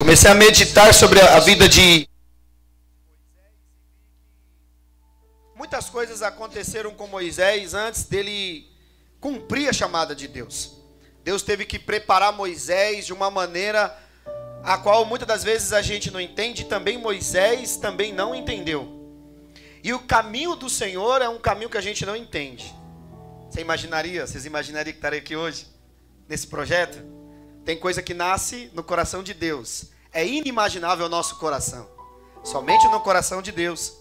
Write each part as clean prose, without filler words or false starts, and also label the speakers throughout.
Speaker 1: Comecei a meditar sobre a vida de... Muitas coisas aconteceram com Moisés antes dele cumprir a chamada de Deus. Deus teve que preparar Moisés de uma maneira a qual muitas das vezes a gente não entende, também Moisés também não entendeu. E o caminho do Senhor é um caminho que a gente não entende. Vocês imaginariam que estaria aqui hoje, nesse projeto? Tem coisa que nasce no coração de Deus. É inimaginável o nosso coração. Somente no coração de Deus.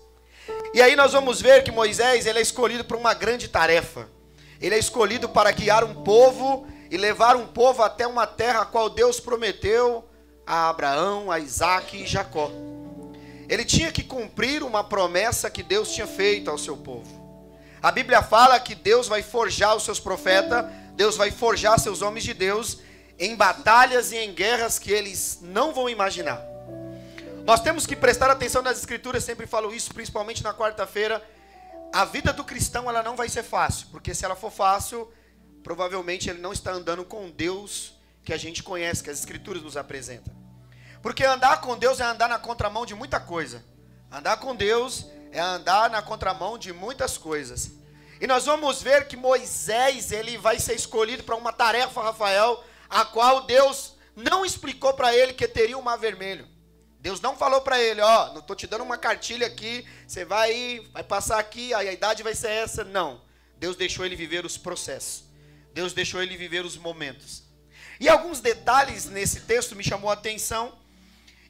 Speaker 1: E aí nós vamos ver que Moisés, ele é escolhido para uma grande tarefa. Ele é escolhido para guiar um povo e levar um povo até uma terra a qual Deus prometeu a Abraão, a Isaac e Jacó. Ele tinha que cumprir uma promessa que Deus tinha feito ao seu povo. A Bíblia fala que Deus vai forjar os seus profetas, Deus vai forjar seus homens de Deus em batalhas e em guerras que eles não vão imaginar. Nós temos que prestar atenção nas escrituras, sempre falo isso, principalmente na quarta-feira. A vida do cristão, ela não vai ser fácil, porque se ela for fácil, provavelmente ele não está andando com Deus que a gente conhece, que as escrituras nos apresentam. Porque andar com Deus é andar na contramão de muita coisa. Andar com Deus é andar na contramão de muitas coisas. E nós vamos ver que Moisés, ele vai ser escolhido para uma tarefa, Rafael, a qual Deus não explicou para ele que teria um mar vermelho. Deus não falou para ele, ó, não estou te dando uma cartilha aqui, você vai passar aqui, a idade vai ser essa. Não. Deus deixou ele viver os processos. Deus deixou ele viver os momentos. E alguns detalhes nesse texto me chamou a atenção.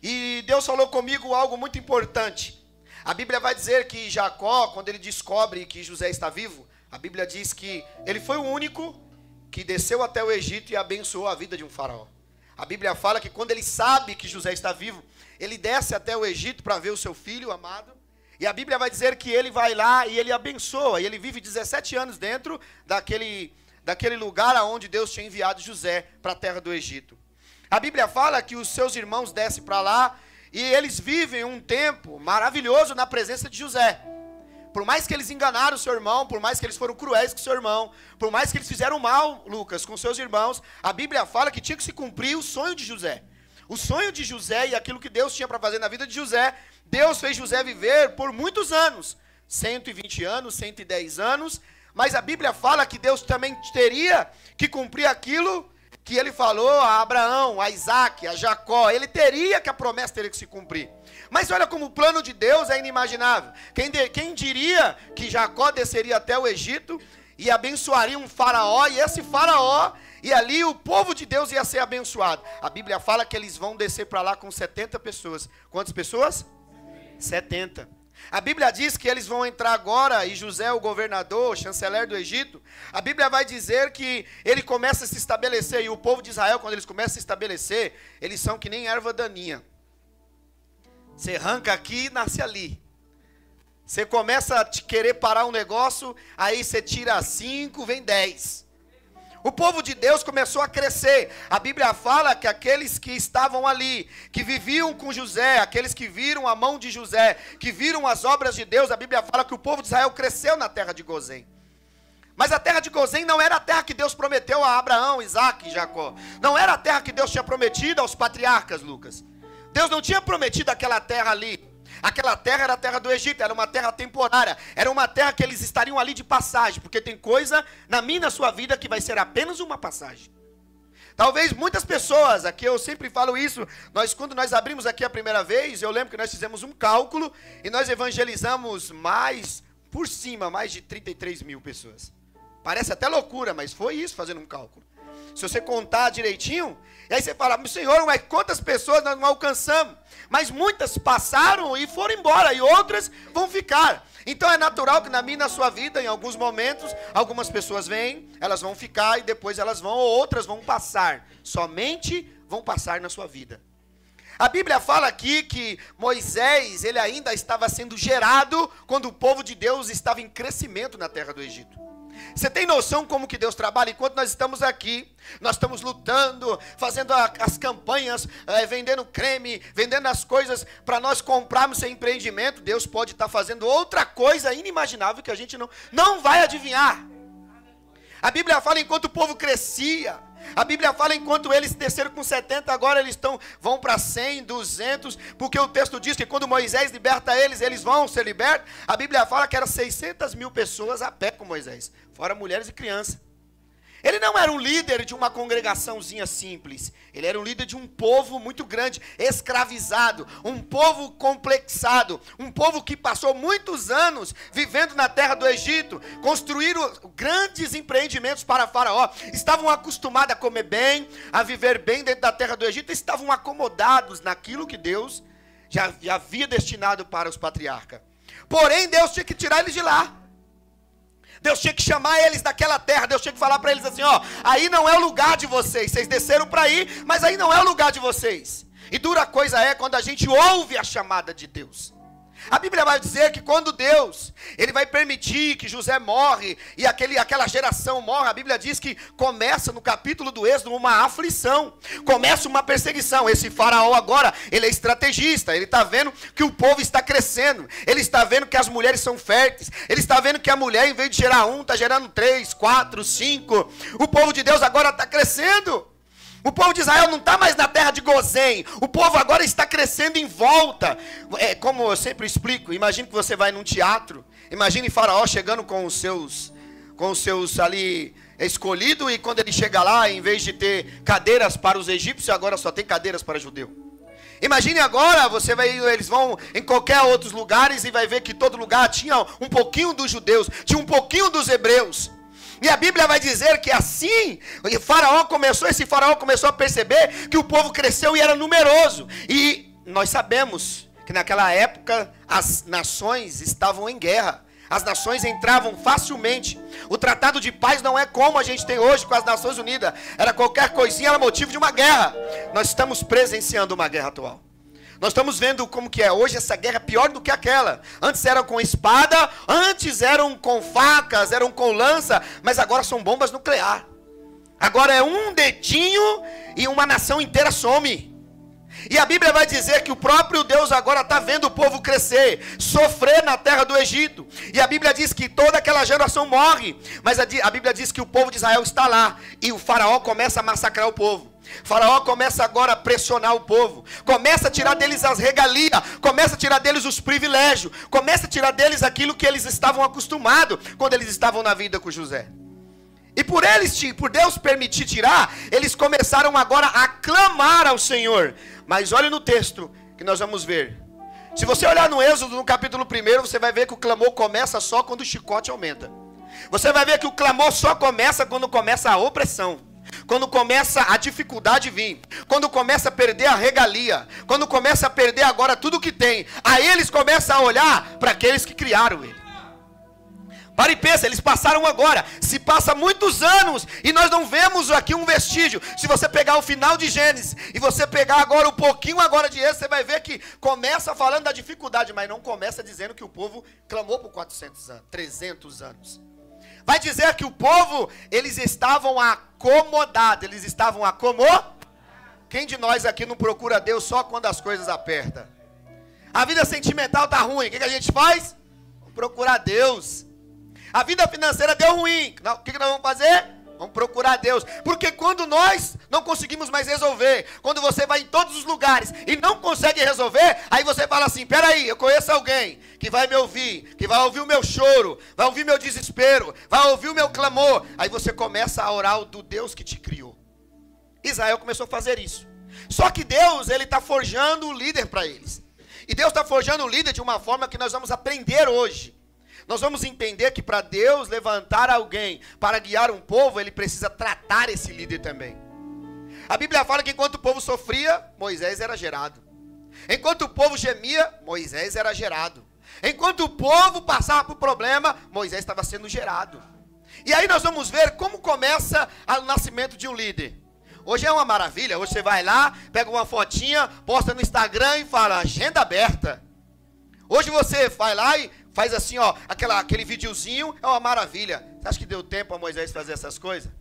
Speaker 1: E Deus falou comigo algo muito importante. A Bíblia vai dizer que Jacó, quando ele descobre que José está vivo, a Bíblia diz que ele foi o único que desceu até o Egito e abençoou a vida de um faraó. A Bíblia fala que quando ele sabe que José está vivo, ele desce até o Egito para ver o seu filho amado. E a Bíblia vai dizer que ele vai lá e ele abençoa. E ele vive 17 anos dentro daquele lugar onde Deus tinha enviado José para a terra do Egito. A Bíblia fala que os seus irmãos descem para lá e eles vivem um tempo maravilhoso na presença de José. Por mais que eles enganaram o seu irmão, por mais que eles foram cruéis com o seu irmão, por mais que eles fizeram mal, Lucas, com seus irmãos, a Bíblia fala que tinha que se cumprir o sonho de José. O sonho de José e aquilo que Deus tinha para fazer na vida de José, Deus fez José viver por muitos anos. 120 anos, 110 anos, mas a Bíblia fala que Deus também teria que cumprir aquilo que ele falou a Abraão, a Isaac, a Jacó. Ele teria que a promessa teria que se cumprir. Mas olha como o plano de Deus é inimaginável. Quem diria que Jacó desceria até o Egito e abençoaria um faraó, e esse faraó, e ali o povo de Deus ia ser abençoado. A Bíblia fala que eles vão descer para lá com 70 pessoas. Quantas pessoas? 70. A Bíblia diz que eles vão entrar agora, e José, o governador, o chanceler do Egito, a Bíblia vai dizer que ele começa a se estabelecer, e o povo de Israel, quando eles começam a se estabelecer, eles são que nem erva daninha. Você arranca aqui e nasce ali. Você começa a querer parar um negócio, aí você tira 5, vem 10. O povo de Deus começou a crescer. A Bíblia fala que aqueles que estavam ali, que viviam com José, aqueles que viram a mão de José, que viram as obras de Deus, a Bíblia fala que o povo de Israel cresceu na terra de Gozém. Mas a terra de Gozém não era a terra que Deus prometeu a Abraão, Isaac e Jacó. Não era a terra que Deus tinha prometido aos patriarcas, Lucas. Deus não tinha prometido aquela terra ali. Aquela terra era a terra do Egito, era uma terra temporária, era uma terra que eles estariam ali de passagem, porque tem coisa na minha e na sua vida que vai ser apenas uma passagem. Talvez muitas pessoas, aqui eu sempre falo isso, quando nós abrimos aqui a primeira vez, eu lembro que nós fizemos um cálculo e nós evangelizamos por cima, mais de 33 mil pessoas. Parece até loucura, mas foi isso, fazendo um cálculo. Se você contar direitinho, e aí você fala, Senhor, mas quantas pessoas nós não alcançamos? Mas muitas passaram e foram embora, e outras vão ficar. Então é natural que na minha e na sua vida, em alguns momentos, algumas pessoas vêm, elas vão ficar e depois elas vão, ou outras vão passar. Somente vão passar na sua vida. A Bíblia fala aqui que Moisés, ele ainda estava sendo gerado quando o povo de Deus estava em crescimento na terra do Egito. Você tem noção como que Deus trabalha? Enquanto nós estamos aqui, nós estamos lutando, fazendo as campanhas, vendendo creme, vendendo as coisas para nós comprarmos esse empreendimento. Deus pode estar fazendo outra coisa inimaginável que a gente não vai adivinhar. A Bíblia fala enquanto o povo crescia, A Bíblia fala, enquanto eles desceram com 70, agora eles vão para 100, 200, porque o texto diz que quando Moisés liberta eles, eles vão ser libertos. A Bíblia fala que eram 600 mil pessoas a pé com Moisés, fora mulheres e crianças. Ele não era um líder de uma congregaçãozinha simples. Ele era um líder de um povo muito grande, escravizado, um povo complexado, um povo que passou muitos anos vivendo na terra do Egito, construíram grandes empreendimentos para Faraó, estavam acostumados a comer bem, a viver bem dentro da terra do Egito, estavam acomodados naquilo que Deus já havia destinado para os patriarcas. Porém, Deus tinha que tirar eles de lá. Deus tinha que chamar eles daquela terra. Deus tinha que falar para eles assim, ó, aí não é o lugar de vocês. Vocês desceram para aí, mas aí não é o lugar de vocês. E dura coisa é quando a gente ouve a chamada de Deus. A Bíblia vai dizer que quando Deus, Ele vai permitir que José morre, e aquela geração morre, a Bíblia diz que começa no capítulo do Êxodo uma aflição, começa uma perseguição. Esse faraó agora, ele é estrategista, ele está vendo que o povo está crescendo, ele está vendo que as mulheres são férteis, ele está vendo que a mulher, em vez de gerar um, está gerando 3, 4, 5, o povo de Deus agora está crescendo. O povo de Israel não está mais na terra de Gozém. O povo agora está crescendo em volta. Como eu sempre explico, imagine que você vai num teatro. Imagine Faraó chegando com os seus ali escolhidos. E quando ele chega lá, em vez de ter cadeiras para os egípcios, agora só tem cadeiras para judeu. Imagine agora, eles vão em qualquer outros lugares e vai ver que todo lugar tinha um pouquinho dos judeus, tinha um pouquinho dos hebreus. E a Bíblia vai dizer que assim, esse faraó começou a perceber que o povo cresceu e era numeroso. E nós sabemos que naquela época as nações estavam em guerra. As nações entravam facilmente. O tratado de paz não é como a gente tem hoje com as Nações Unidas. Era qualquer coisinha, era motivo de uma guerra. Nós estamos presenciando uma guerra atual. Nós estamos vendo como que é hoje essa guerra pior do que aquela. Antes eram com espada, antes eram com facas, eram com lança, mas agora são bombas nucleares. Agora é um dedinho e uma nação inteira some. E a Bíblia vai dizer que o próprio Deus agora está vendo o povo crescer, sofrer na terra do Egito. E a Bíblia diz que toda aquela geração morre, mas a Bíblia diz que o povo de Israel está lá. E o faraó começa a massacrar o povo. Faraó começa agora a pressionar o povo, começa a tirar deles as regalias, começa a tirar deles os privilégios, começa a tirar deles aquilo que eles estavam acostumados quando eles estavam na vida com José. E por Deus permitir tirar, eles começaram agora a clamar ao Senhor. Mas olha no texto que nós vamos ver. Se você olhar no Êxodo, no capítulo 1, você vai ver que o clamor começa só quando o chicote aumenta. Você vai ver que o clamor só começa quando começa a opressão. Quando começa a dificuldade vir, quando começa a perder a regalia, quando começa a perder agora tudo que tem, aí eles começam a olhar para aqueles que criaram ele. Para e pensa, eles passaram agora, se passa muitos anos e nós não vemos aqui um vestígio. Se você pegar o final de Gênesis e você pegar agora um pouquinho agora de Êxodo, você vai ver que começa falando da dificuldade, mas não começa dizendo que o povo clamou por 400 anos, 300 anos. Vai dizer que o povo, eles estavam acomodados. Eles estavam acomodados. Quem de nós aqui não procura Deus só quando as coisas apertam? A vida sentimental está ruim. O que a gente faz? Vamos procurar Deus. A vida financeira deu ruim. O que nós vamos fazer? Vamos procurar Deus. Porque quando nós não conseguimos mais resolver, quando você vai em todos os lugares e não consegue resolver, aí você fala assim, peraí, eu conheço alguém que vai me ouvir, que vai ouvir o meu choro, vai ouvir meu desespero, vai ouvir o meu clamor. Aí você começa a orar do Deus que te criou. Israel começou a fazer isso. Só que Deus, Ele está forjando o líder para eles. E Deus está forjando o líder de uma forma que nós vamos aprender hoje. Nós vamos entender que para Deus levantar alguém para guiar um povo, Ele precisa tratar esse líder também. A Bíblia fala que enquanto o povo sofria, Moisés era gerado. Enquanto o povo gemia, Moisés era gerado. Enquanto o povo passava por problema, Moisés estava sendo gerado. E aí nós vamos ver como começa o nascimento de um líder. Hoje é uma maravilha, hoje você vai lá, pega uma fotinha, posta no Instagram e fala, agenda aberta. Hoje você vai lá e faz assim, ó, aquele videozinho, é uma maravilha. Você acha que deu tempo a Moisés fazer essas coisas?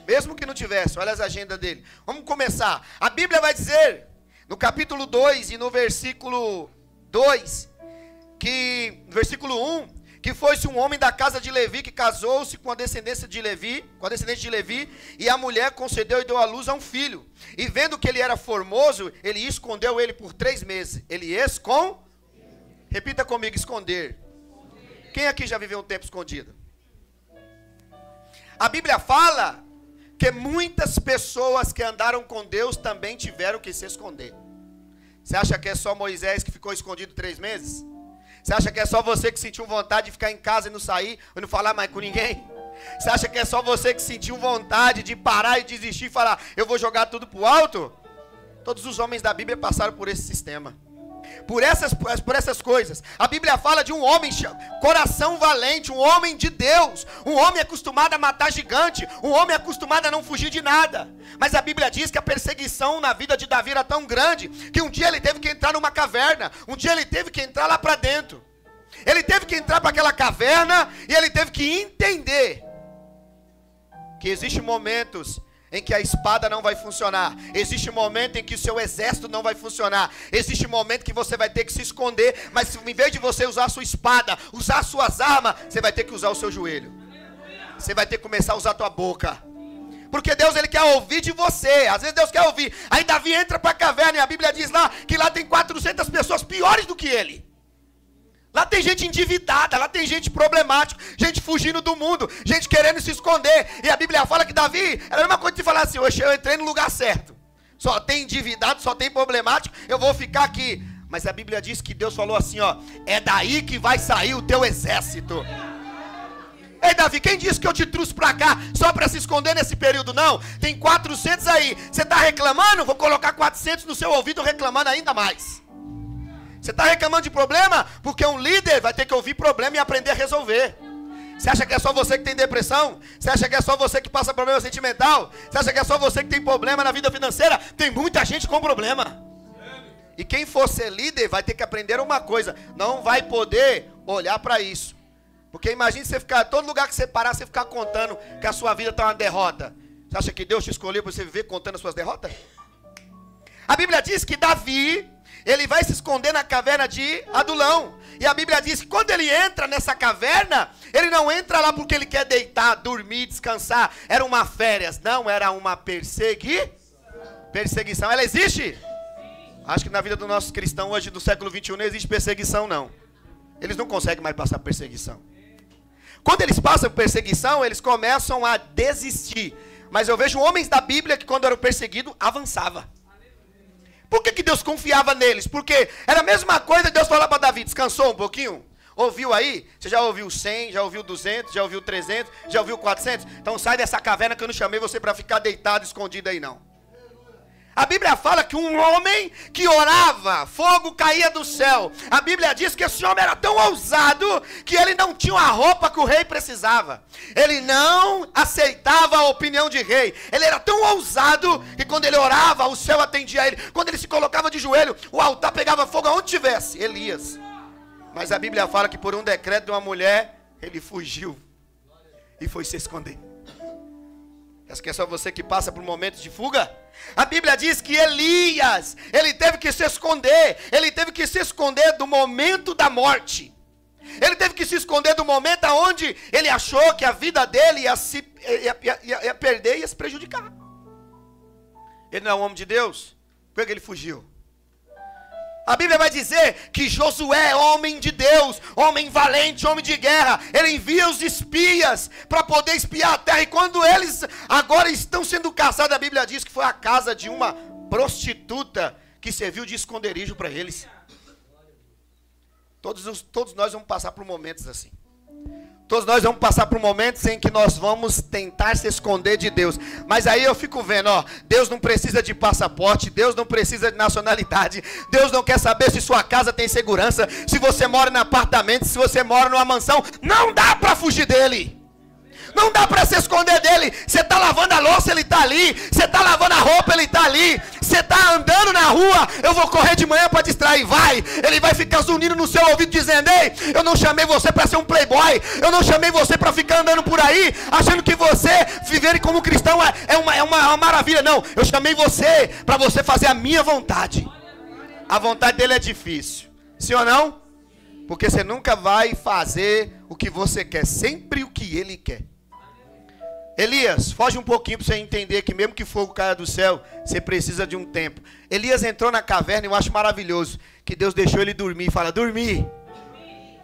Speaker 1: Mesmo que não tivesse, olha as agendas dele. Vamos começar. A Bíblia vai dizer, no capítulo 2 e no versículo 2, no versículo 1, que fosse um homem da casa de Levi, que casou-se com a descendência de Levi, e a mulher concedeu e deu à luz a um filho. E vendo que ele era formoso, ele escondeu ele por 3 meses. Repita comigo, esconder. Quem aqui já viveu um tempo escondido? A Bíblia fala que muitas pessoas que andaram com Deus também tiveram que se esconder. Você acha que é só Moisés que ficou escondido 3 meses? Você acha que é só você que sentiu vontade de ficar em casa e não sair, ou não falar mais com ninguém? Você acha que é só você que sentiu vontade de parar e desistir e falar, eu vou jogar tudo pro alto? Todos os homens da Bíblia passaram por esse sistema. Por essas coisas. A Bíblia fala de um homem, coração valente, um homem de Deus, um homem acostumado a matar gigante, um homem acostumado a não fugir de nada. Mas a Bíblia diz que a perseguição na vida de Davi era tão grande, que um dia ele teve que entrar numa caverna, um dia ele teve que entrar lá para dentro. Ele teve que entrar para aquela caverna e ele teve que entender que existem momentos em que a espada não vai funcionar. Existe momento em que o seu exército não vai funcionar. Existe momento que você vai ter que se esconder. Mas em vez de você usar a sua espada, usar as suas armas, você vai ter que usar o seu joelho. Você vai ter que começar a usar a tua boca. Porque Deus, Ele quer ouvir de você. Às vezes Deus quer ouvir. Aí Davi entra para a caverna e a Bíblia diz lá que lá tem 400 pessoas piores do que ele. Lá tem gente endividada, lá tem gente problemática, gente fugindo do mundo, gente querendo se esconder. E a Bíblia fala que Davi, era a mesma coisa de falar assim, hoje eu entrei no lugar certo. Só tem endividado, só tem problemático, eu vou ficar aqui. Mas a Bíblia diz que Deus falou assim, ó, é daí que vai sair o teu exército. Ei Davi, quem disse que eu te trouxe pra cá só para se esconder nesse período? Não, tem 400 aí. Você está reclamando? Vou colocar 400 no seu ouvido reclamando ainda mais. Você está reclamando de problema? Porque um líder vai ter que ouvir problema e aprender a resolver. Você acha que é só você que tem depressão? Você acha que é só você que passa problema sentimental? Você acha que é só você que tem problema na vida financeira? Tem muita gente com problema. E quem for ser líder vai ter que aprender uma coisa. Não vai poder olhar para isso. Porque imagine você ficar, todo lugar que você parar, você ficar contando que a sua vida está uma derrota. Você acha que Deus te escolheu para você viver contando as suas derrotas? A Bíblia diz que Davi, ele vai se esconder na caverna de Adulão. E a Bíblia diz que quando ele entra nessa caverna, ele não entra lá porque ele quer deitar, dormir, descansar. Era uma férias, não, era uma perseguição. Ela existe? Acho que na vida dos nossos cristãos hoje do século 21 não existe perseguição não. Eles não conseguem mais passar perseguição. Quando eles passam perseguição, eles começam a desistir. Mas eu vejo homens da Bíblia que quando eram perseguidos, avançavam. Por que Deus confiava neles? Porque era a mesma coisa Deus falar para Davi, descansou um pouquinho? Ouviu aí? Você já ouviu 100, já ouviu 200, já ouviu 300, já ouviu 400? Então sai dessa caverna que eu não chamei você para ficar deitado, escondido aí não. A Bíblia fala que um homem que orava, fogo caía do céu. A Bíblia diz que esse homem era tão ousado que ele não tinha a roupa que o rei precisava. Ele não aceitava a opinião de rei. Ele era tão ousado que quando ele orava, o céu atendia a ele. Quando ele se colocava de joelho, o altar pegava fogo aonde tivesse. Elias. Mas a Bíblia fala que por um decreto de uma mulher, ele fugiu e foi se esconder. Acho que é só você que passa por momentos de fuga? A Bíblia diz que Elias, ele teve que se esconder. Ele teve que se esconder do momento da morte. Ele teve que se esconder do momento onde ele achou que a vida dele ia perder e ia se prejudicar. Ele não é um homem de Deus? Por que ele fugiu? A Bíblia vai dizer que Josué é homem de Deus, homem valente, homem de guerra. Ele envia os espias para poder espiar a terra. E quando eles agora estão sendo caçados, a Bíblia diz que foi a casa de uma prostituta que serviu de esconderijo para eles. Todos nós vamos passar por momentos assim. Todos nós vamos passar por momentos em que nós vamos tentar se esconder de Deus. Mas aí eu fico vendo, ó, Deus não precisa de passaporte, Deus não precisa de nacionalidade, Deus não quer saber se sua casa tem segurança, se você mora em apartamento, se você mora numa mansão, não dá para fugir dele. Não dá para se esconder dele. Você está lavando a louça, ele está ali. Você está lavando a roupa, ele está ali. Você está andando na rua, eu vou correr de manhã para distrair. Vai, ele vai ficar zunindo no seu ouvido dizendo: ei, eu não chamei você para ser um playboy. Eu não chamei você para ficar andando por aí achando que você viver como cristão é uma maravilha. Não, eu chamei você para você fazer a minha vontade. A vontade dele é difícil, sim ou não? Porque você nunca vai fazer o que você quer, sempre o que ele quer. Elias, foge um pouquinho para você entender que mesmo que fogo caia do céu, você precisa de um tempo. Elias entrou na caverna e eu acho maravilhoso que Deus deixou ele dormir. Fala, dormir.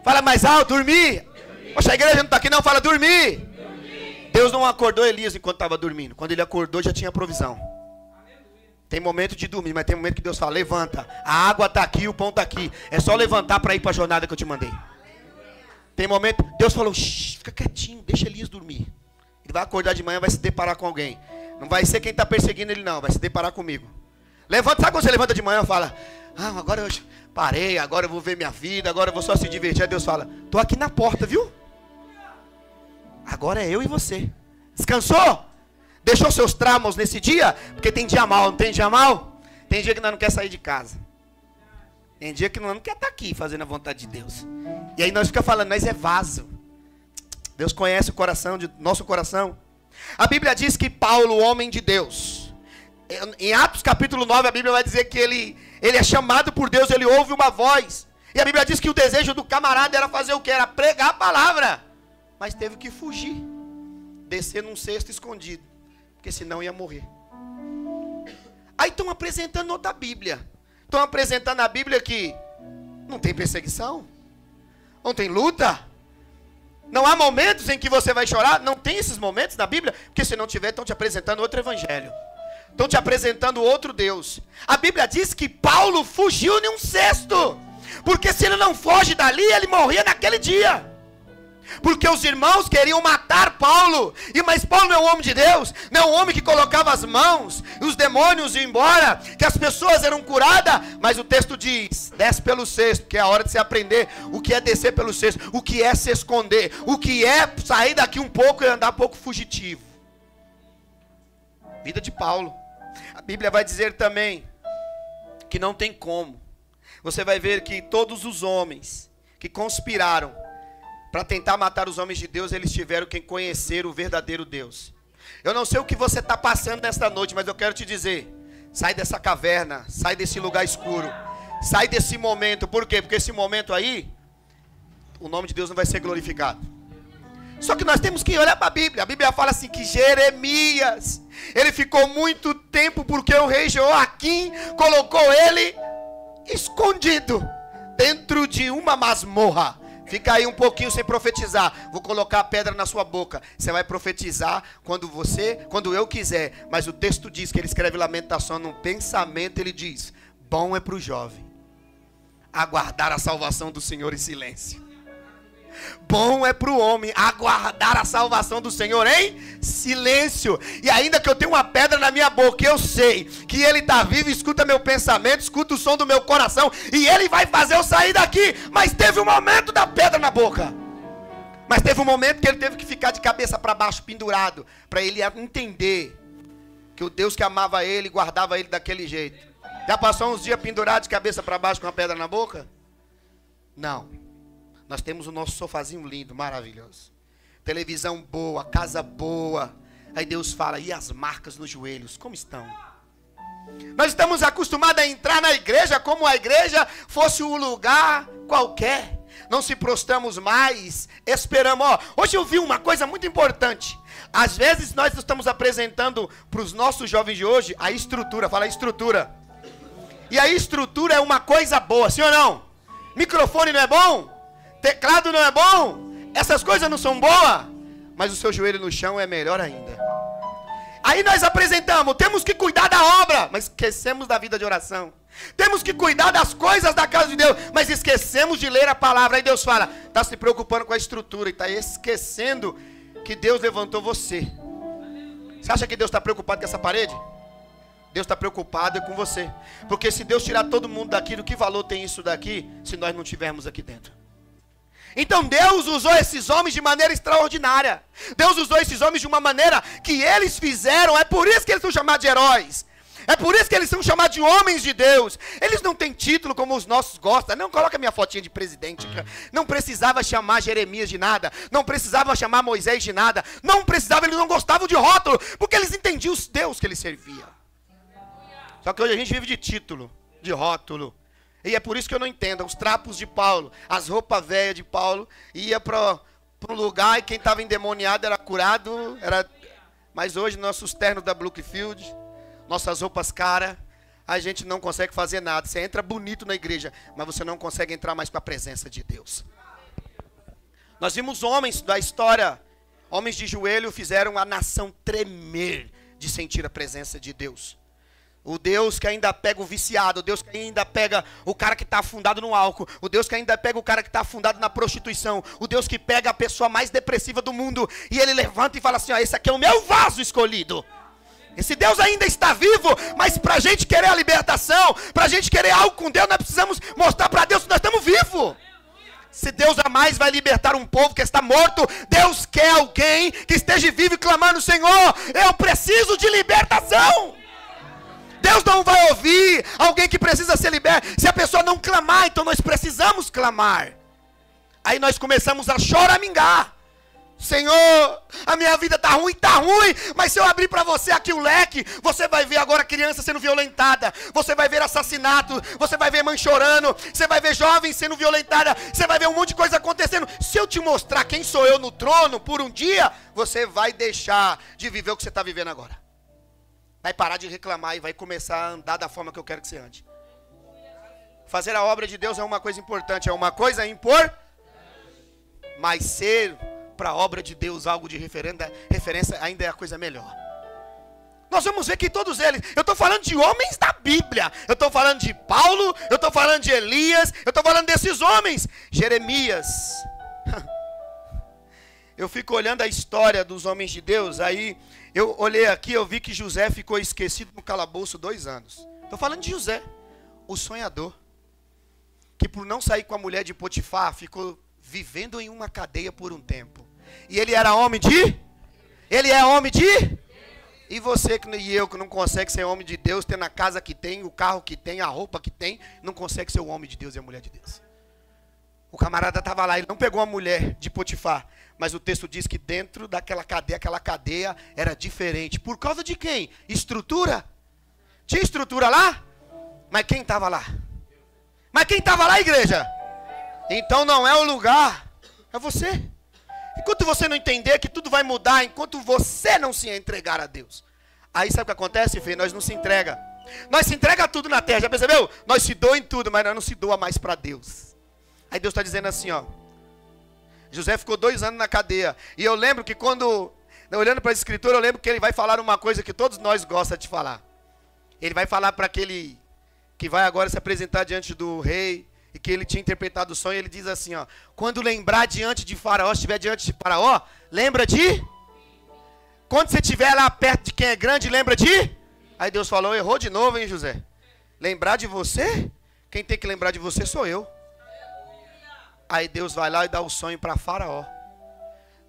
Speaker 1: Fala mais alto, dormir. Poxa, a igreja não está aqui não, fala, dormir. Deus não acordou Elias enquanto estava dormindo. Quando ele acordou já tinha provisão. Tem momento de dormir, mas tem momento que Deus fala, levanta. A água está aqui, o pão está aqui. É só levantar para ir para a jornada que eu te mandei. Tem momento, Deus falou, fica quietinho, deixa Elias dormir. Ele vai acordar de manhã, vai se deparar com alguém. Não vai ser quem está perseguindo ele não, vai se deparar comigo. Levanta, sabe quando você levanta de manhã e fala, agora eu parei, agora eu vou ver minha vida, agora eu vou só se divertir. Aí Deus fala, estou aqui na porta, viu? Agora é eu e você. Descansou? Deixou seus traumas nesse dia? Porque tem dia mal, não tem dia mal? Tem dia que nós não quer sair de casa. Tem dia que nós não quer estar aqui fazendo a vontade de Deus. E aí nós ficamos falando, nós é vaso. Deus conhece o coração, nosso coração. A Bíblia diz que Paulo, homem de Deus, em Atos capítulo 9, a Bíblia vai dizer que ele é chamado por Deus, ele ouve uma voz. E a Bíblia diz que o desejo do camarada era fazer o que? Era pregar a palavra. Mas teve que fugir, descer num cesto escondido, porque senão ia morrer. Aí estão apresentando outra Bíblia. Estão apresentando a Bíblia que não tem perseguição, não tem luta, não há momentos em que você vai chorar. Não tem esses momentos na Bíblia, porque se não tiver, estão te apresentando outro evangelho, estão te apresentando outro Deus. A Bíblia diz que Paulo fugiu em um cesto, porque se ele não foge dali, ele morria naquele dia. Porque os irmãos queriam matar Paulo. Mas Paulo não é um homem de Deus, não é um homem que colocava as mãos e os demônios iam embora, que as pessoas eram curadas. Mas o texto diz, desce pelo cesto, que é a hora de você aprender o que é descer pelo cesto, o que é se esconder, o que é sair daqui um pouco e andar um pouco fugitivo. Vida de Paulo. A Bíblia vai dizer também que não tem como. Você vai ver que todos os homens que conspiraram para tentar matar os homens de Deus, eles tiveram que conhecer o verdadeiro Deus. Eu não sei o que você está passando nesta noite, mas eu quero te dizer, sai dessa caverna, sai desse lugar escuro, sai desse momento. Por quê? Porque esse momento aí, o nome de Deus não vai ser glorificado. Só que nós temos que olhar para a Bíblia. A Bíblia fala assim que Jeremias, ele ficou muito tempo porque o rei Joaquim colocou ele escondido dentro de uma masmorra. Fica aí um pouquinho sem profetizar. Vou colocar a pedra na sua boca. Você vai profetizar quando eu quiser. Mas o texto diz que ele escreve lamentação num pensamento. Ele diz, bom é para o jovem aguardar a salvação do Senhor em silêncio. Bom é para o homem aguardar a salvação do Senhor em silêncio. E ainda que eu tenha uma pedra na minha boca, eu sei que Ele está vivo, escuta meu pensamento, escuta o som do meu coração, e Ele vai fazer eu sair daqui. Mas teve um momento da pedra na boca. Mas teve um momento que ele teve que ficar de cabeça para baixo, pendurado, para ele entender que o Deus que amava ele, guardava ele daquele jeito. Já passou uns dias pendurado de cabeça para baixo com uma pedra na boca? Não. Nós temos o nosso sofazinho lindo, maravilhoso. Televisão boa, casa boa. Aí Deus fala, e as marcas nos joelhos, como estão? Nós estamos acostumados a entrar na igreja como a igreja fosse um lugar qualquer. Não se prostramos mais, esperamos. Hoje eu vi uma coisa muito importante. Às vezes nós estamos apresentando para os nossos jovens de hoje a estrutura. Fala estrutura. E a estrutura é uma coisa boa, sim ou não? Microfone não é bom? Teclado não é bom? Essas coisas não são boas? Mas o seu joelho no chão é melhor ainda. Aí nós apresentamos, temos que cuidar da obra, mas esquecemos da vida de oração. Temos que cuidar das coisas da casa de Deus, mas esquecemos de ler a palavra. Aí Deus fala, está se preocupando com a estrutura e está esquecendo que Deus levantou você. Você acha que Deus está preocupado com essa parede? Deus está preocupado com você. Porque se Deus tirar todo mundo daqui, do que valor tem isso daqui, se nós não tivermos aqui dentro? Então Deus usou esses homens de maneira extraordinária. Deus usou esses homens de uma maneira que eles fizeram. É por isso que eles são chamados de heróis. É por isso que eles são chamados de homens de Deus. Eles não têm título como os nossos gostam. Não coloca minha fotinha de presidente. Não precisava chamar Jeremias de nada. Não precisava chamar Moisés de nada. Não precisava, eles não gostavam de rótulo. Porque eles entendiam os Deus que eles serviam. Só que hoje a gente vive de título, de rótulo. E é por isso que eu não entendo. Os trapos de Paulo, as roupas velhas de Paulo, ia para para um lugar e quem estava endemoniado era curado. Mas hoje nossos ternos da Brookfield, nossas roupas caras, a gente não consegue fazer nada. Você entra bonito na igreja, mas você não consegue entrar mais para a presença de Deus. Nós vimos homens da história, homens de joelho, fizeram a nação tremer de sentir a presença de Deus. O Deus que ainda pega o viciado, o Deus que ainda pega o cara que está afundado no álcool, o Deus que ainda pega o cara que está afundado na prostituição, o Deus que pega a pessoa mais depressiva do mundo e ele levanta e fala assim, ó, esse aqui é o meu vaso escolhido. Esse Deus ainda está vivo, mas para a gente querer a libertação, para a gente querer algo com Deus, nós precisamos mostrar para Deus que nós estamos vivos. Se Deus jamais vai libertar um povo que está morto, Deus quer alguém que esteja vivo e clamando, Senhor, eu preciso de libertação. Deus não vai ouvir alguém que precisa ser liberto se a pessoa não clamar, então nós precisamos clamar. Aí nós começamos a choramingar. Senhor, a minha vida está ruim, mas se eu abrir para você aqui o leque, você vai ver agora criança sendo violentada, você vai ver assassinato, você vai ver mãe chorando, você vai ver jovens sendo violentada, você vai ver um monte de coisa acontecendo. Se eu te mostrar quem sou eu no trono por um dia, você vai deixar de viver o que você está vivendo agora. Vai parar de reclamar e vai começar a andar da forma que eu quero que você ande. Fazer a obra de Deus é uma coisa importante, mas ser para a obra de Deus algo de referência ainda é a coisa melhor. Nós vamos ver que todos eles, eu estou falando de homens da Bíblia, eu estou falando de Paulo, eu estou falando de Elias, eu estou falando desses homens. Jeremias. Eu fico olhando a história dos homens de Deus, aí eu olhei aqui, eu vi que José ficou esquecido no calabouço 2 anos. Estou falando de José, o sonhador, que por não sair com a mulher de Potifar, ficou vivendo em uma cadeia por um tempo. E ele era homem de? Ele é homem de? E você e eu que não consegue ser homem de Deus, tendo a casa que tem, o carro que tem, a roupa que tem, não consegue ser o homem de Deus e a mulher de Deus. O camarada estava lá, ele não pegou a mulher de Potifar, mas o texto diz que dentro daquela cadeia, aquela cadeia era diferente. Por causa de quem? Estrutura? Tinha estrutura lá? Mas quem estava lá? Mas quem estava lá, igreja? Então não é o lugar, é você. Enquanto você não entender que tudo vai mudar, enquanto você não se entregar a Deus. Aí sabe o que acontece, filho? Nós não se entrega. Nós se entrega tudo na terra, já percebeu? Nós se doa em tudo, mas nós não se doa mais para Deus. Aí Deus está dizendo assim, ó. José ficou 2 anos na cadeia. E eu lembro que quando, olhando para a escritura, eu lembro que ele vai falar uma coisa que todos nós gostamos de falar. Ele vai falar para aquele que vai agora se apresentar diante do rei, e que ele tinha interpretado o sonho, ele diz assim, ó, quando lembrar diante de Faraó, estiver diante de Faraó, lembra de? Quando você estiver lá perto de quem é grande, lembra de? Aí Deus falou, errou de novo, hein, José? Lembrar de você? Quem tem que lembrar de você sou eu. Aí Deus vai lá e dá o sonho para Faraó.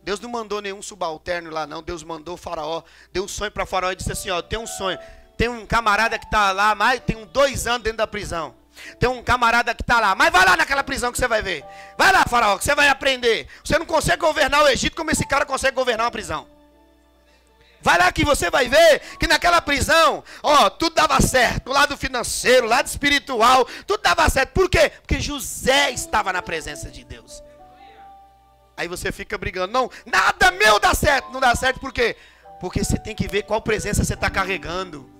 Speaker 1: Deus não mandou nenhum subalterno lá não, Deus mandou Faraó, deu um sonho para Faraó e disse assim, ó, tem um sonho, tem um camarada que está lá, tem 2 anos dentro da prisão. Tem um camarada que está lá, mas vai lá naquela prisão que você vai ver. Vai lá, Faraó, que você vai aprender. Você não consegue governar o Egito como esse cara consegue governar uma prisão. Vai lá que você vai ver que naquela prisão, ó, tudo dava certo. O lado financeiro, o lado espiritual, tudo dava certo. Por quê? Porque José estava na presença de Deus. Aí você fica brigando, não, nada meu dá certo. Não dá certo por quê? Porque você tem que ver qual presença você está carregando.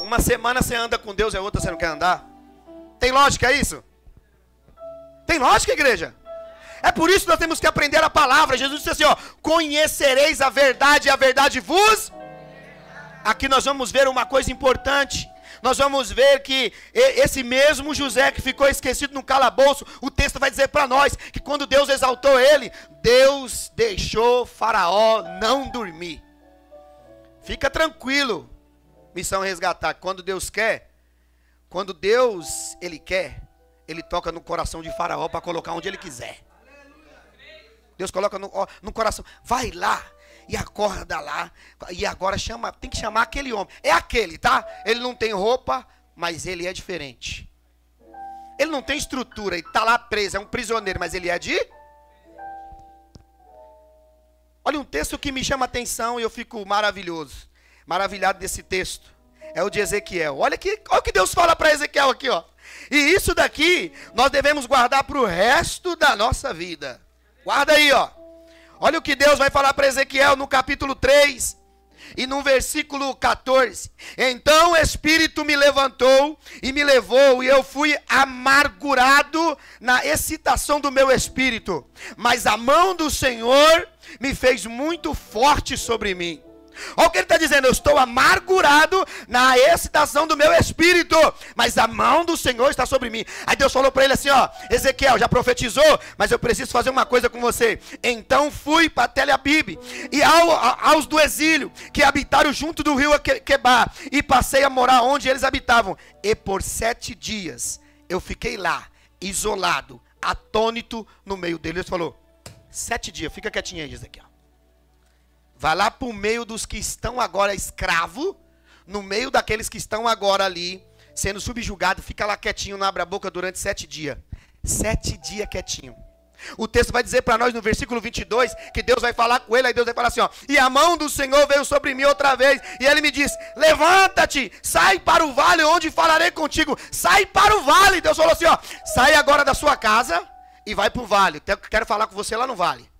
Speaker 1: Uma semana você anda com Deus e a outra você não quer andar. Tem lógica isso? Tem lógica, igreja? É por isso que nós temos que aprender a palavra. Jesus disse assim, ó, conhecereis a verdade e a verdade vos... Aqui nós vamos ver uma coisa importante. Nós vamos ver que esse mesmo José que ficou esquecido no calabouço, o texto vai dizer para nós que quando Deus exaltou ele, Deus deixou Faraó não dormir. Fica tranquilo. Missão resgatar. Quando Deus quer, ele quer, ele toca no coração de Faraó para colocar onde ele quiser. Deus coloca no coração, vai lá e acorda lá. E agora tem que chamar aquele homem. É aquele, tá? Ele não tem roupa, mas ele é diferente. Ele não tem estrutura, ele está lá preso, é um prisioneiro, mas ele é de... Olha um texto que me chama a atenção e eu fico maravilhado desse texto, é o de Ezequiel. Olha o que Deus fala para Ezequiel aqui, ó. E isso daqui nós devemos guardar para o resto da nossa vida. Guarda aí, ó. Olha o que Deus vai falar para Ezequiel no capítulo 3 e no versículo 14. Então o Espírito me levantou e me levou, e eu fui amargurado na excitação do meu espírito. Mas a mão do Senhor me fez muito forte sobre mim. Olha o que ele está dizendo: eu estou amargurado na excitação do meu espírito, mas a mão do Senhor está sobre mim. Aí Deus falou para ele assim, ó: Ezequiel, já profetizou, mas eu preciso fazer uma coisa com você. Então fui para Tel-Abib e aos do exílio, que habitaram junto do rio Quebar, e passei a morar onde eles habitavam. E por 7 dias eu fiquei lá, isolado, atônito no meio deles. Deus falou: 7 dias, fica quietinho aí, Ezequiel. Vai lá para o meio dos que estão agora escravo, no meio daqueles que estão agora ali, sendo subjugados, fica lá quietinho, não abre a boca durante 7 dias. 7 dias quietinho. O texto vai dizer para nós no versículo 22, que Deus vai falar com ele, aí Deus vai falar assim, ó: e a mão do Senhor veio sobre mim outra vez, e ele me disse: levanta-te, sai para o vale onde falarei contigo. Sai para o vale. Deus falou assim, ó: sai agora da sua casa e vai para o vale, quero falar com você lá no vale.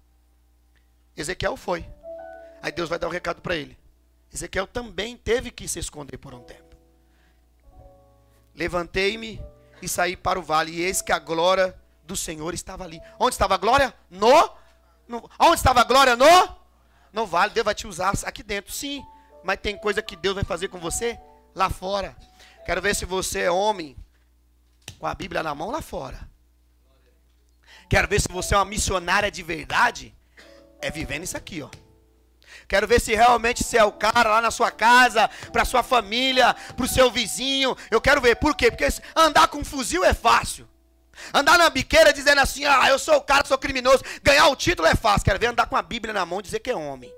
Speaker 1: Ezequiel foi. Aí Deus vai dar um recado para ele. Ezequiel também teve que se esconder por um tempo. Levantei-me e saí para o vale, e eis que a glória do Senhor estava ali. Onde estava a glória? Onde estava a glória? No vale. Deus vai te usar aqui dentro, sim. Mas tem coisa que Deus vai fazer com você lá fora. Quero ver se você é homem com a Bíblia na mão lá fora. Quero ver se você é uma missionária de verdade. É vivendo isso aqui, ó. Quero ver se realmente você é o cara lá na sua casa, para sua família, para o seu vizinho. Eu quero ver. Por quê? Porque andar com um fuzil é fácil. Andar na biqueira dizendo assim: ah, eu sou o cara, sou criminoso. Ganhar o título é fácil. Quero ver andar com a Bíblia na mão e dizer que é homem.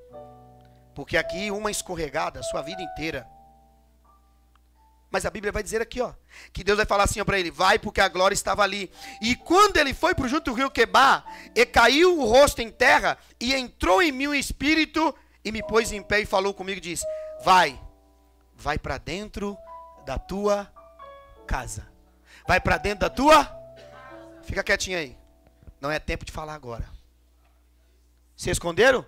Speaker 1: Porque aqui uma escorregada, sua vida inteira. Mas a Bíblia vai dizer aqui, ó, que Deus vai falar assim para ele: vai, porque a glória estava ali. E quando ele foi para junto do rio Quebar, e caiu o rosto em terra, e entrou em mim o Espírito, e me pôs em pé e falou comigo e disse: vai para dentro da tua casa. Vai para dentro da tua... Fica quietinho aí. Não é tempo de falar agora. Se esconderam?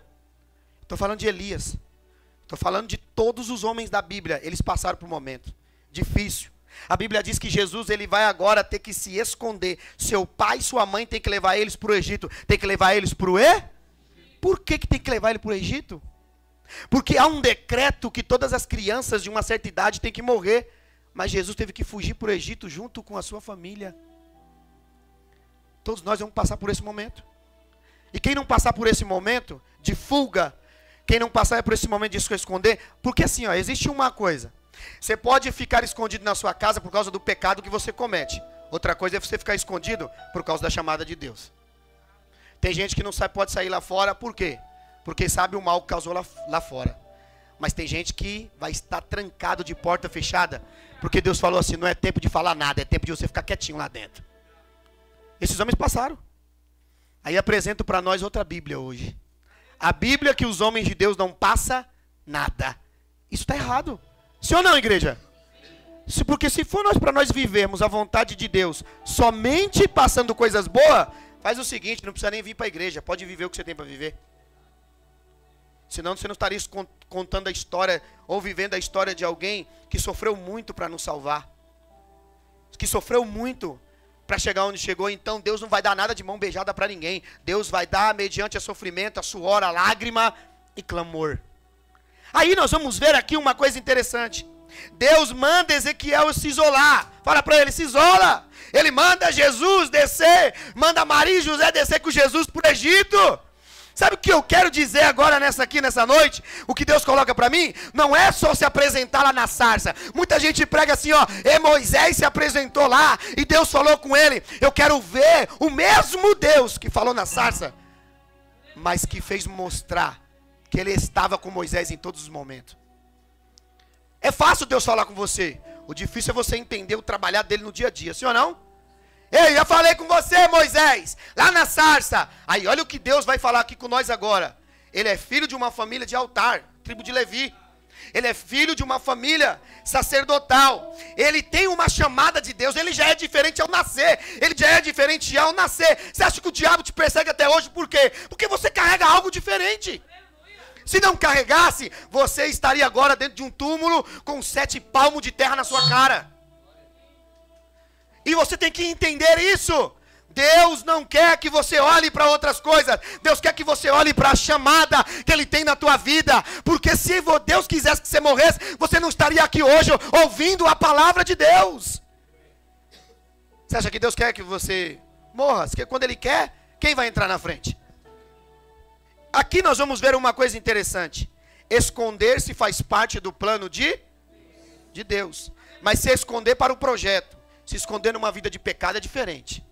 Speaker 1: Estou falando de Elias. Estou falando de todos os homens da Bíblia. Eles passaram por um momento difícil. A Bíblia diz que Jesus, ele vai agora ter que se esconder. Seu pai e sua mãe tem que levar eles para o Egito. Tem que levar eles para o Por que tem que levar ele para o Egito? Porque há um decreto que todas as crianças de uma certa idade têm que morrer. Mas Jesus teve que fugir para o Egito junto com a sua família. Todos nós vamos passar por esse momento. E quem não passar por esse momento de fuga, quem não passar por esse momento de se esconder, porque assim, ó, existe uma coisa. Você pode ficar escondido na sua casa por causa do pecado que você comete. Outra coisa é você ficar escondido por causa da chamada de Deus. Tem gente que não sabe, pode sair lá fora, por quê? Porque sabe o mal que causou lá fora. Mas tem gente que vai estar trancado de porta fechada, porque Deus falou assim: não é tempo de falar nada, é tempo de você ficar quietinho lá dentro. Esses homens passaram. Aí apresento para nós outra Bíblia hoje. A Bíblia que os homens de Deus não passam nada. Isso está errado. Sim ou não, igreja? Porque se for para nós vivermos a vontade de Deus somente passando coisas boas, faz o seguinte: não precisa nem vir para a igreja, pode viver o que você tem para viver. Senão você não estaria contando a história ou vivendo a história de alguém que sofreu muito para nos salvar. Que sofreu muito para chegar onde chegou. Então Deus não vai dar nada de mão beijada para ninguém. Deus vai dar mediante a sofrimento, a suor, a lágrima e clamor. Aí nós vamos ver aqui uma coisa interessante. Deus manda Ezequiel se isolar. Fala para ele: se isola. Ele manda Jesus descer, manda Maria e José descer com Jesus para o Egito. Sabe o que eu quero dizer agora nessa noite? O que Deus coloca para mim? Não é só se apresentar lá na sarça. Muita gente prega assim, ó: Moisés se apresentou lá e Deus falou com ele. Eu quero ver o mesmo Deus que falou na sarça, mas que fez mostrar que ele estava com Moisés em todos os momentos. É fácil Deus falar com você. O difícil é você entender o trabalhar dele no dia a dia, sim ou não? Ei, já falei com você, Moisés, lá na sarça. Aí olha o que Deus vai falar aqui com nós agora. Ele é filho de uma família de altar, tribo de Levi. Ele é filho de uma família sacerdotal. Ele tem uma chamada de Deus. Ele já é diferente ao nascer. Ele já é diferente ao nascer. Você acha que o diabo te persegue até hoje por quê? Porque você carrega algo diferente. Se não carregasse, você estaria agora dentro de um túmulo com 7 palmos de terra na sua cara. E você tem que entender isso. Deus não quer que você olhe para outras coisas. Deus quer que você olhe para a chamada que Ele tem na tua vida. Porque se Deus quisesse que você morresse, você não estaria aqui hoje ouvindo a palavra de Deus. Você acha que Deus quer que você morra? Porque quando Ele quer, quem vai entrar na frente? Aqui nós vamos ver uma coisa interessante. Esconder-se faz parte do plano de Deus. Mas se esconder para o projeto, se esconder numa vida de pecado é diferente.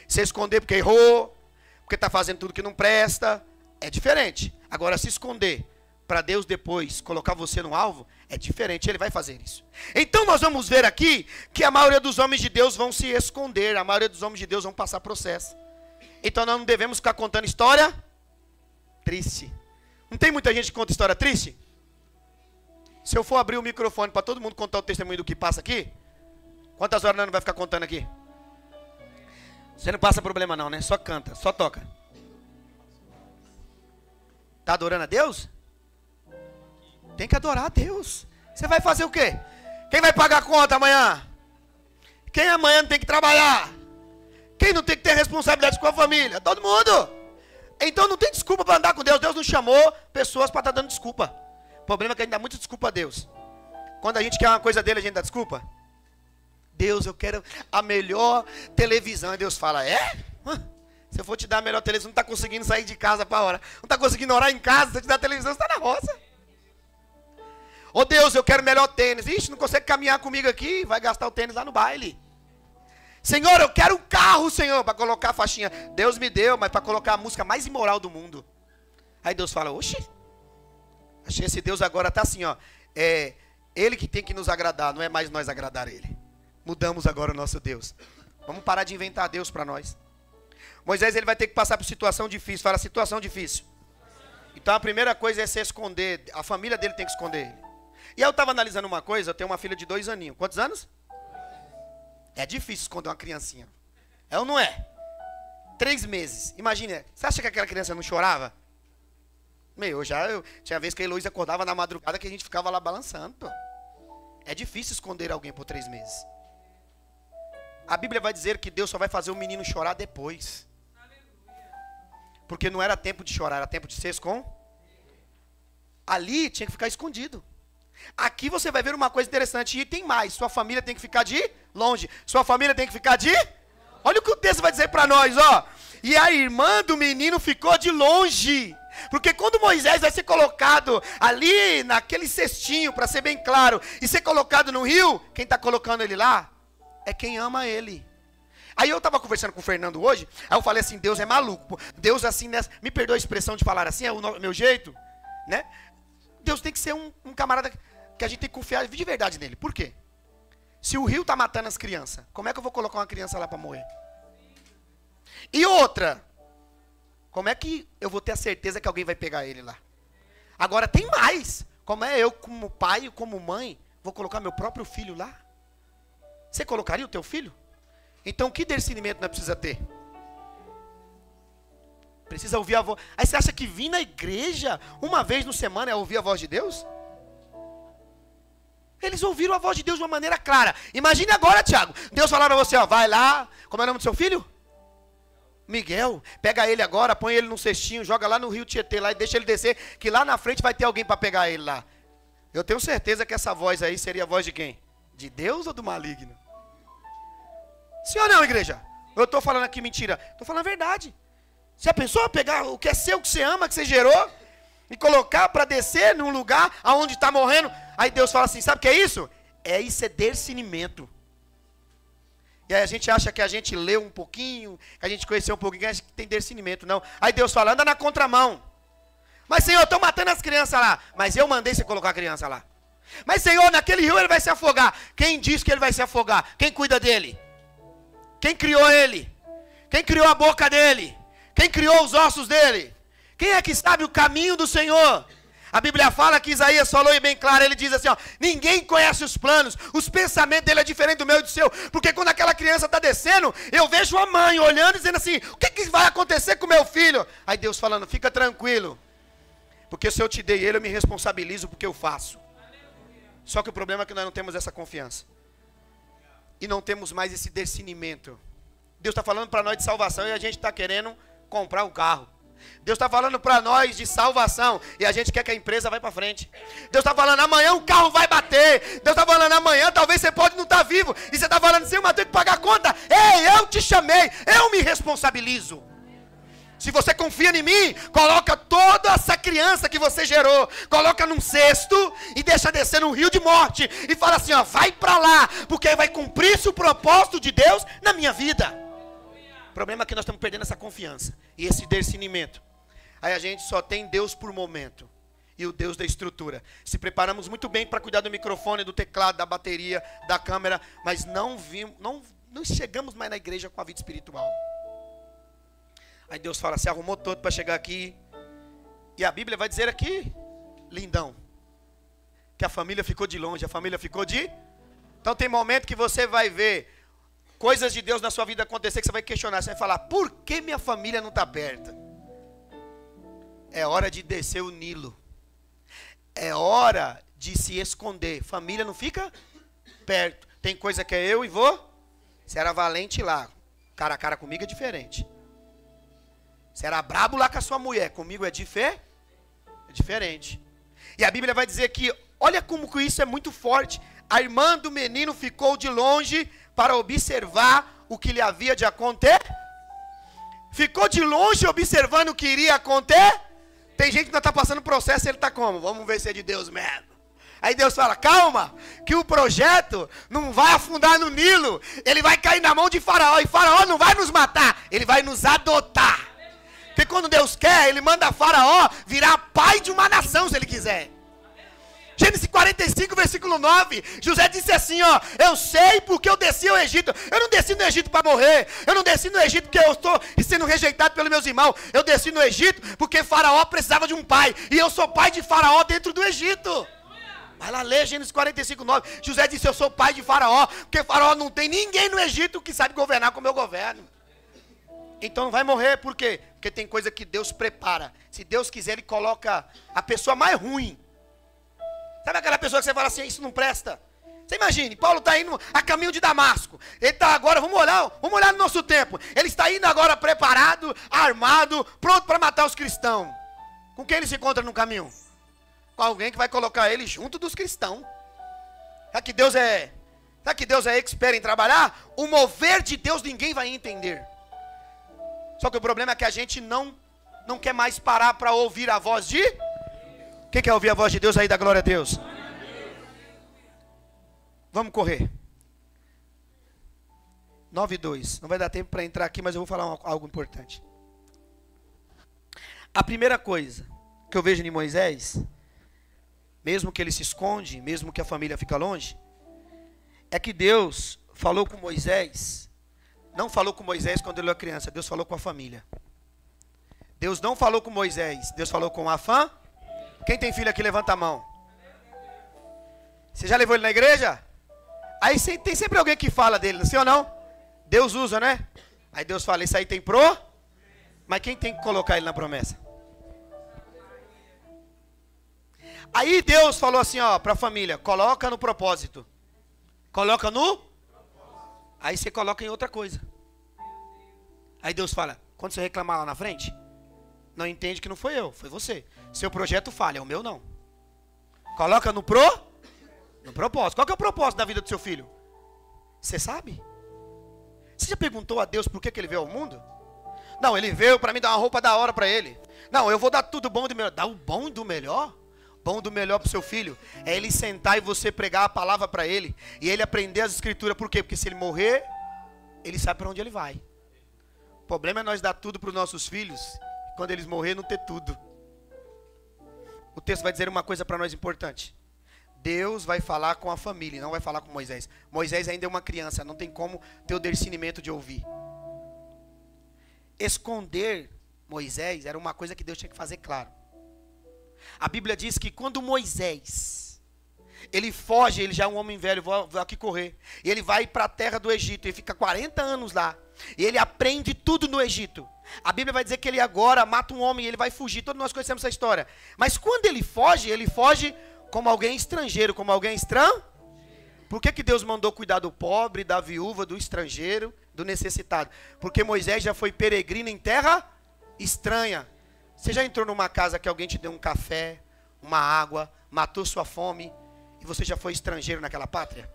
Speaker 1: Se esconder porque errou, porque está fazendo tudo que não presta, é diferente. Agora, se esconder para Deus depois colocar você no alvo, é diferente. Ele vai fazer isso. Então nós vamos ver aqui que a maioria dos homens de Deus vão se esconder. A maioria dos homens de Deus vão passar processo. Então nós não devemos ficar contando história triste. Não tem muita gente que conta história triste? Se eu for abrir o microfone para todo mundo contar o testemunho do que passa aqui, quantas horas nós não vai ficar contando aqui? Você não passa problema não, né? Só canta, só toca. Tá adorando a Deus? Tem que adorar a Deus. Você vai fazer o quê? Quem vai pagar a conta amanhã? Quem amanhã não tem que trabalhar? Quem não tem que ter responsabilidade com a família? Todo mundo. Então não tem desculpa para andar com Deus. Deus não chamou pessoas para estar dando desculpa. O problema é que a gente dá muita desculpa a Deus. Quando a gente quer uma coisa dele, a gente dá desculpa. Deus, eu quero a melhor televisão. E Deus fala, é? Se eu for te dar a melhor televisão, não está conseguindo sair de casa para orar. Não está conseguindo orar em casa, se eu te dar a televisão, você está na roça. Ô Deus, eu quero melhor tênis. Ixi, não consegue caminhar comigo aqui, vai gastar o tênis lá no baile. Senhor, eu quero um carro, Senhor, para colocar a faixinha. Deus me deu, mas para colocar a música mais imoral do mundo. Aí Deus fala, oxi, achei esse Deus agora está assim, ó. É Ele que tem que nos agradar, não é mais nós agradar Ele. Mudamos agora o nosso Deus. Vamos parar de inventar Deus para nós. Moisés ele vai ter que passar por situação difícil. Fala, situação difícil. Então a primeira coisa é se esconder. A família dele tem que esconder ele. E eu estava analisando uma coisa. Eu tenho uma filha de 2 aninhos. Quantos anos? É difícil esconder uma criancinha. É ou não é? 3 meses. Imagina. Você acha que aquela criança não chorava? Tinha vez que a Heloísa acordava na madrugada que a gente ficava lá balançando. Pô. É difícil esconder alguém por 3 meses. A Bíblia vai dizer que Deus só vai fazer o menino chorar depois. Porque não era tempo de chorar, era tempo de ser escondido. Ali tinha que ficar escondido. Aqui você vai ver uma coisa interessante. E tem mais, sua família tem que ficar de longe. Sua família tem que ficar de... Olha o que o texto vai dizer para nós, ó. E a irmã do menino ficou de longe. Porque quando Moisés vai ser colocado ali naquele cestinho, para ser bem claro, e ser colocado no rio, quem está colocando ele lá é quem ama ele. Aí eu estava conversando com o Fernando hoje, aí eu falei assim, Deus é maluco. Deus assim, me perdoa a expressão de falar assim, é o meu jeito, né? Deus tem que ser um camarada que a gente tem que confiar de verdade nele. Por quê? Se o rio está matando as crianças, como é que eu vou colocar uma criança lá para morrer? E outra, como é que eu vou ter a certeza que alguém vai pegar ele lá? Agora tem mais. Como é eu, como pai, como mãe, vou colocar meu próprio filho lá? Você colocaria o teu filho? Então que discernimento nós precisa ter? Precisa ouvir a voz. Aí você acha que vir na igreja uma vez na semana é ouvir a voz de Deus? Eles ouviram a voz de Deus de uma maneira clara. Imagine agora, Tiago. Deus falou para você, ó, vai lá. Como é o nome do seu filho? Miguel. Pega ele agora, põe ele num cestinho, joga lá no rio Tietê lá e deixa ele descer, que lá na frente vai ter alguém para pegar ele lá. Eu tenho certeza que essa voz aí seria a voz de quem? De Deus ou do maligno? Sim ou não, igreja? Eu estou falando aqui mentira. Estou falando a verdade. Você pensou pegar o que é seu, o que você ama, que você gerou, e colocar para descer num lugar aonde está morrendo? Aí Deus fala assim, sabe o que é isso? Isso é discernimento. E aí a gente acha que a gente leu um pouquinho, que a gente conheceu um pouquinho, que a gente tem discernimento, não. Aí Deus fala, anda na contramão. Mas Senhor, estão matando as crianças lá. Mas eu mandei você colocar a criança lá. Mas Senhor, naquele rio ele vai se afogar. Quem disse que ele vai se afogar? Quem cuida dele? Quem criou ele? Quem criou a boca dele? Quem criou os ossos dele? Quem é que sabe o caminho do Senhor? A Bíblia fala que Isaías falou e bem claro, ele diz assim, ó, ninguém conhece os planos, os pensamentos dele é diferente do meu e do seu, porque quando aquela criança está descendo, eu vejo a mãe olhando e dizendo assim, o que vai acontecer com meu filho? Aí Deus falando, fica tranquilo, porque se eu te dei ele, eu me responsabilizo porque eu faço. Só que o problema é que nós não temos essa confiança, e não temos mais esse discernimento. Deus está falando para nós de salvação e a gente está querendo comprar um carro. Deus está falando para nós de salvação e a gente quer que a empresa vá para frente. Deus está falando, amanhã um carro vai bater. Deus está falando, amanhã talvez você pode não estar vivo. E você está falando, Senhor, mas eu tenho que pagar a conta. Ei, eu te chamei, eu me responsabilizo. Se você confia em mim, coloca toda essa criança que você gerou, coloca num cesto e deixa descer num rio de morte. E fala assim, ó, vai para lá, porque vai cumprir-se o propósito de Deus na minha vida. O problema é que nós estamos perdendo essa confiança e esse discernimento. Aí a gente só tem Deus por momento e o Deus da estrutura. Se preparamos muito bem para cuidar do microfone, do teclado, da bateria, da câmera, mas não chegamos mais na igreja com a vida espiritual. Aí Deus fala, se arrumou todo para chegar aqui. E a Bíblia vai dizer aqui, lindão, que a família ficou de longe, a família ficou de... Então tem momento que você vai ver coisas de Deus na sua vida acontecer, que você vai questionar, você vai falar, por que minha família não está perto? É hora de descer o Nilo. É hora de se esconder. Família não fica perto. Tem coisa que é eu e vou. Você era valente lá, cara a cara comigo é diferente. Você era brabo lá com a sua mulher, comigo é diferente. E a Bíblia vai dizer que, olha como que isso é muito forte. A irmã do menino ficou de longe para observar o que lhe havia de acontecer. Ficou de longe observando o que iria acontecer. Tem gente que não está passando processo e ele está como? Vamos ver se é de Deus mesmo. Aí Deus fala, calma, que o projeto não vai afundar no Nilo. Ele vai cair na mão de Faraó. E Faraó não vai nos matar, ele vai nos adotar. Porque quando Deus quer, ele manda Faraó virar pai de uma nação, se ele quiser. Gênesis 45, versículo 9, José disse assim, ó, eu sei porque eu desci ao Egito. Eu não desci no Egito para morrer. Eu não desci no Egito porque eu estou sendo rejeitado pelos meus irmãos. Eu desci no Egito porque Faraó precisava de um pai. E eu sou pai de Faraó dentro do Egito. Vai lá ler Gênesis 45, 9. José disse, eu sou pai de Faraó, porque Faraó não tem ninguém no Egito que sabe governar como eu governo. Então não vai morrer, por quê? Porque tem coisa que Deus prepara. Se Deus quiser, Ele coloca a pessoa mais ruim. Sabe aquela pessoa que você fala assim, isso não presta? Você imagine, Paulo está indo a caminho de Damasco. Ele está agora, vamos olhar no nosso tempo. Ele está indo agora preparado, armado, pronto para matar os cristãos. Com quem ele se encontra no caminho? Com alguém que vai colocar ele junto dos cristãos. Sabe que Deus é expert em trabalhar? O mover de Deus ninguém vai entender. Só que o problema é que a gente não quer mais parar para ouvir a voz de... Quem quer ouvir a voz de Deus aí, da glória a Deus? Vamos correr. 9:2. Não vai dar tempo para entrar aqui, mas eu vou falar algo importante. A primeira coisa que eu vejo em Moisés, mesmo que ele se esconde, mesmo que a família fica longe, é que Deus falou com Moisés. Não falou com Moisés quando ele era criança, Deus falou com a família. Deus não falou com Moisés, Deus falou com a família. Quem tem filho aqui, levanta a mão. Você já levou ele na igreja? Aí tem sempre alguém que fala dele, não sei ou não? Deus usa, né? Aí Deus fala, isso aí tem mas quem tem que colocar ele na promessa? Aí Deus falou assim, ó, para a família, coloca no propósito. Coloca no... Aí você coloca em outra coisa. Aí Deus fala, quando você reclamar lá na frente, não entende que não foi eu, foi você. Seu projeto falha, o meu não. Coloca no propósito. Qual que é o propósito da vida do seu filho? Você sabe? Você já perguntou a Deus por que ele veio ao mundo? Não, ele veio para mim dar uma roupa da hora para ele. Não, eu vou dar tudo bom e do melhor. Dá o bom e do melhor? Bom do melhor para o seu filho é ele sentar e você pregar a palavra para ele. E ele aprender as escrituras. Por quê? Porque se ele morrer, ele sabe para onde ele vai. O problema é nós dar tudo para os nossos filhos. Quando eles morrerem, não ter tudo. O texto vai dizer uma coisa para nós importante. Deus vai falar com a família, não vai falar com Moisés. Moisés ainda é uma criança, não tem como ter o discernimento de ouvir. Esconder Moisés era uma coisa que Deus tinha que fazer claro. A Bíblia diz que quando Moisés, ele foge, ele já é um homem velho, vou aqui correr. E ele vai para a terra do Egito, e fica 40 anos lá. E ele aprende tudo no Egito. A Bíblia vai dizer que ele agora mata um homem e ele vai fugir. Todos nós conhecemos essa história. Mas quando ele foge como alguém estrangeiro, como alguém estranho. Por que Deus mandou cuidar do pobre, da viúva, do estrangeiro, do necessitado? Porque Moisés já foi peregrino em terra estranha. Você já entrou numa casa que alguém te deu um café, uma água, matou sua fome, e você já foi estrangeiro naquela pátria?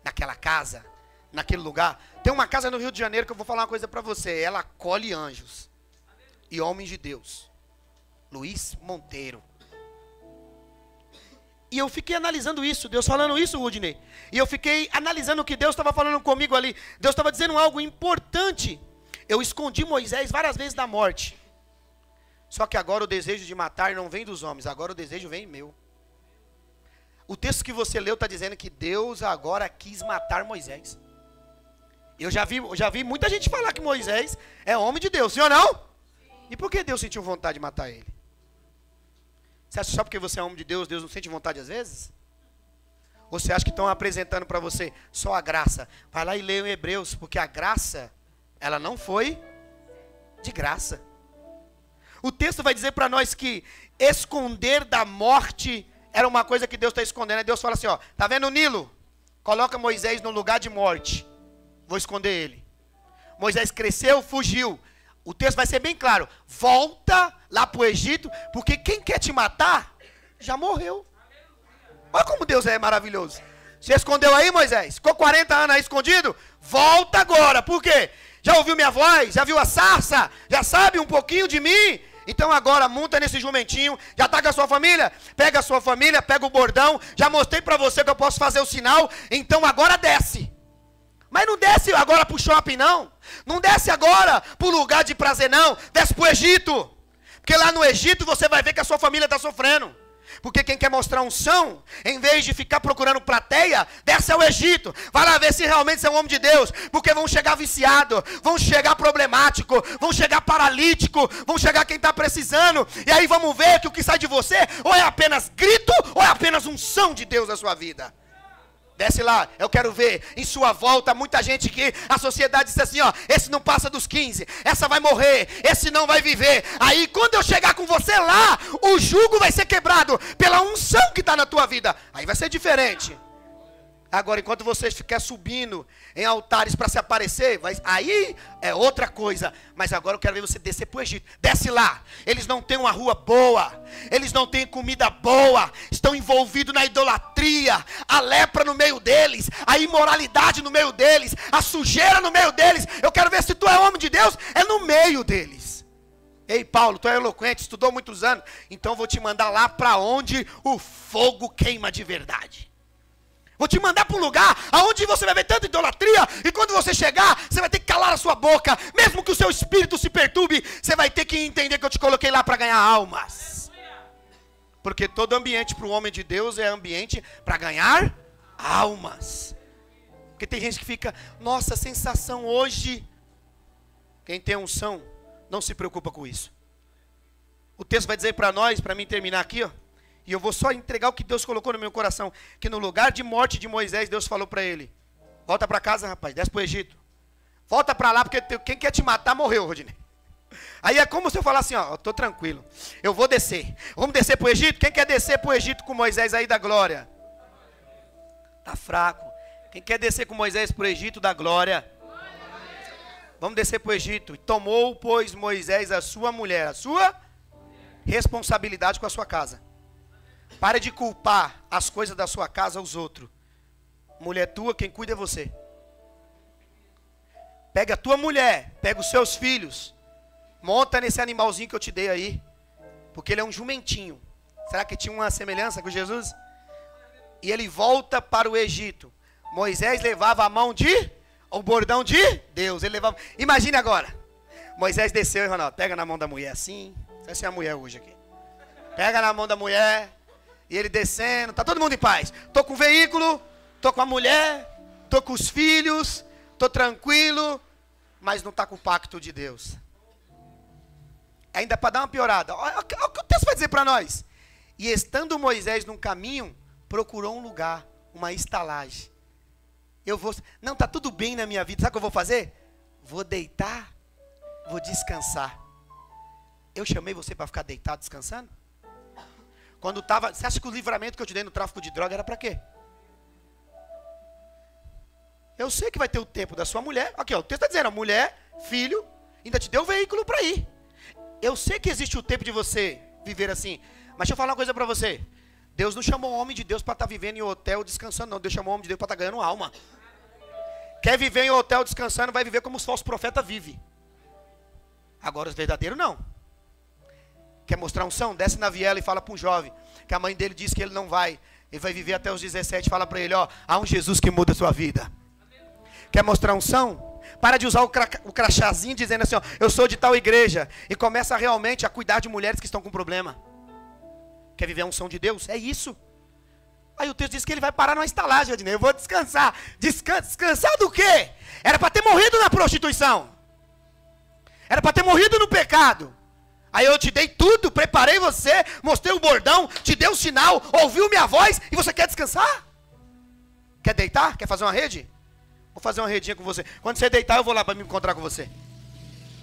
Speaker 1: Naquela casa? Naquele lugar? Tem uma casa no Rio de Janeiro que eu vou falar uma coisa para você. Ela acolhe anjos e homens de Deus. Luiz Monteiro. E eu fiquei analisando isso, Deus falando isso, Rudney. E eu fiquei analisando o que Deus estava falando comigo ali. Deus estava dizendo algo importante. Eu escondi Moisés várias vezes da morte. Só que agora o desejo de matar não vem dos homens, agora o desejo vem meu. O texto que você leu está dizendo que Deus agora quis matar Moisés. Eu já vi muita gente falar que Moisés é homem de Deus, sim ou não? E por que Deus sentiu vontade de matar ele? Você acha só porque você é homem de Deus, Deus não sente vontade às vezes? Ou você acha que estão apresentando para você só a graça? Vai lá e leia em Hebreus, porque a graça, ela não foi de graça. O texto vai dizer para nós que esconder da morte era uma coisa que Deus está escondendo. Aí Deus fala assim, ó, tá vendo o Nilo? Coloca Moisés no lugar de morte. Vou esconder ele. Moisés cresceu, fugiu. O texto vai ser bem claro. Volta lá para o Egito, porque quem quer te matar, já morreu. Olha como Deus é maravilhoso. Você escondeu aí, Moisés? Ficou 40 anos aí escondido? Volta agora. Por quê? Já ouviu minha voz? Já viu a sarça? Já sabe um pouquinho de mim? Então agora monta nesse jumentinho. Já está com a sua família? Pega a sua família, pega o bordão. Já mostrei para você que eu posso fazer o sinal. Então agora desce. Mas não desce agora para o shopping, não. Não desce agora para o lugar de prazer, não. Desce para o Egito. Porque lá no Egito você vai ver que a sua família está sofrendo. Porque quem quer mostrar unção, em vez de ficar procurando plateia, desce ao Egito. Vai lá ver se realmente você é um homem de Deus. Porque vão chegar viciado, vão chegar problemático, vão chegar paralítico, vão chegar quem está precisando. E aí vamos ver que o que sai de você ou é apenas grito ou é apenas unção de Deus na sua vida. Desce lá, eu quero ver em sua volta muita gente que a sociedade diz assim, ó, esse não passa dos 15, essa vai morrer, esse não vai viver. Aí quando eu chegar com você lá, o jugo vai ser quebrado pela unção que está na tua vida. Aí vai ser diferente. Agora, enquanto você ficar subindo em altares para se aparecer, aí é outra coisa. Mas agora eu quero ver você descer para o Egito. Desce lá. Eles não têm uma rua boa. Eles não têm comida boa. Estão envolvidos na idolatria. A lepra no meio deles. A imoralidade no meio deles. A sujeira no meio deles. Eu quero ver se tu é homem de Deus. É no meio deles. Ei, Paulo, tu é eloquente, estudou muitos anos. Então eu vou te mandar lá para onde o fogo queima de verdade. Vou te mandar para um lugar onde você vai ver tanta idolatria. E quando você chegar, você vai ter que calar a sua boca. Mesmo que o seu espírito se perturbe, você vai ter que entender que eu te coloquei lá para ganhar almas. Porque todo ambiente para o homem de Deus é ambiente para ganhar almas. Porque tem gente que fica, nossa, sensação hoje. Quem tem unção, não se preocupa com isso. O texto vai dizer para nós, para mim terminar aqui, ó. E eu vou só entregar o que Deus colocou no meu coração. Que no lugar de morte de Moisés, Deus falou para ele. Volta para casa, rapaz, desce para o Egito. Volta para lá, porque quem quer te matar morreu, Rodinei. Aí é como se eu falasse assim, ó, estou tranquilo. Eu vou descer. Vamos descer para o Egito? Quem quer descer para o Egito com Moisés aí da glória? Tá fraco. Quem quer descer com Moisés para o Egito da glória? Vamos descer para o Egito. E tomou, pois, Moisés a sua mulher, a sua responsabilidade com a sua casa. Pare de culpar as coisas da sua casa aos outros. Mulher tua, quem cuida é você. Pega a tua mulher, pega os seus filhos. Monta nesse animalzinho que eu te dei aí. Porque ele é um jumentinho. Será que tinha uma semelhança com Jesus? E ele volta para o Egito. Moisés levava a mão de... o bordão de Deus. Ele levava... Imagine agora. Moisés desceu e Ronaldo, pega na mão da mulher assim. Essa é a mulher hoje aqui. Pega na mão da mulher. E ele descendo, tá todo mundo em paz. Tô com o veículo, tô com a mulher, tô com os filhos, tô tranquilo, mas não tá com o pacto de Deus. Ainda para dar uma piorada. Olha o que o texto vai dizer para nós. E estando Moisés num caminho, procurou um lugar, uma estalagem. Não, está tudo bem na minha vida, sabe o que eu vou fazer? Vou deitar, vou descansar. Eu chamei você para ficar deitado, descansando? Quando estava, você acha que o livramento que eu te dei no tráfico de droga era para quê? Eu sei que vai ter o tempo da sua mulher. Aqui, ó, o texto está dizendo, mulher, filho, ainda te deu veículo para ir. Eu sei que existe o tempo de você viver assim. Mas deixa eu falar uma coisa para você. Deus não chamou o homem de Deus para estar vivendo em hotel descansando, não. Deus chamou o homem de Deus para estar ganhando alma. Quer viver em hotel descansando, vai viver como os falsos profetas vivem. Agora os verdadeiros não. Quer mostrar unção? Desce na viela e fala para um jovem que a mãe dele diz que ele não vai. Ele vai viver até os 17. Fala para ele, ó, há um Jesus que muda a sua vida. Quer mostrar unção? Para de usar o crachazinho dizendo assim, ó, eu sou de tal igreja. E começa realmente a cuidar de mulheres que estão com problema. Quer viver a unção de Deus? É isso. Aí o texto diz que ele vai parar numa estalagem, Adnei. Eu vou descansar. Descansar do quê? Era para ter morrido na prostituição. Era para ter morrido no pecado. Aí eu te dei tudo, preparei você, mostrei o bordão, te dei o sinal, ouviu minha voz e você quer descansar? Quer deitar? Quer fazer uma rede? Vou fazer uma redinha com você. Quando você deitar, eu vou lá para me encontrar com você.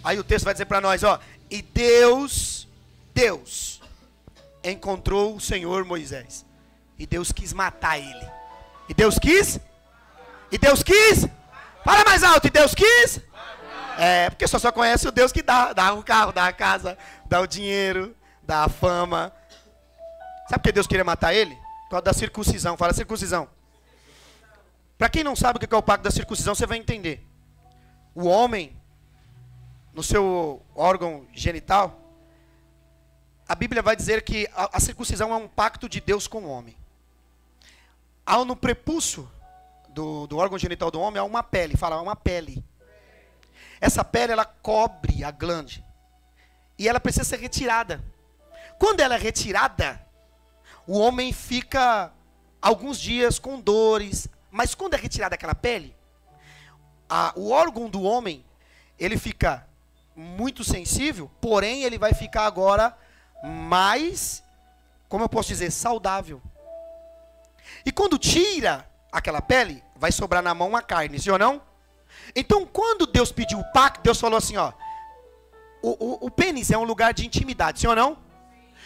Speaker 1: Aí o texto vai dizer para nós, ó. E Deus encontrou o Senhor Moisés. E Deus quis matar ele. E Deus quis? Fala mais alto. E Deus quis? Porque só conhece o Deus que dá o carro, dá a casa, dá o dinheiro, dá a fama. Sabe por que Deus queria matar ele? Por causa da circuncisão. Fala circuncisão. Para quem não sabe o que é o pacto da circuncisão, você vai entender. O homem, no seu órgão genital, a Bíblia vai dizer que a circuncisão é um pacto de Deus com o homem. No prepúcio do órgão genital do homem há uma pele, fala uma pele. Essa pele, ela cobre a glande. E ela precisa ser retirada. Quando ela é retirada, o homem fica alguns dias com dores. Mas quando é retirada aquela pele, o órgão do homem, ele fica muito sensível, porém ele vai ficar agora mais, como eu posso dizer, saudável. E quando tira aquela pele, vai sobrar na mão uma carne, sim ou não? Então, quando Deus pediu o pacto, Deus falou assim, ó, o pênis é um lugar de intimidade, sim ou não?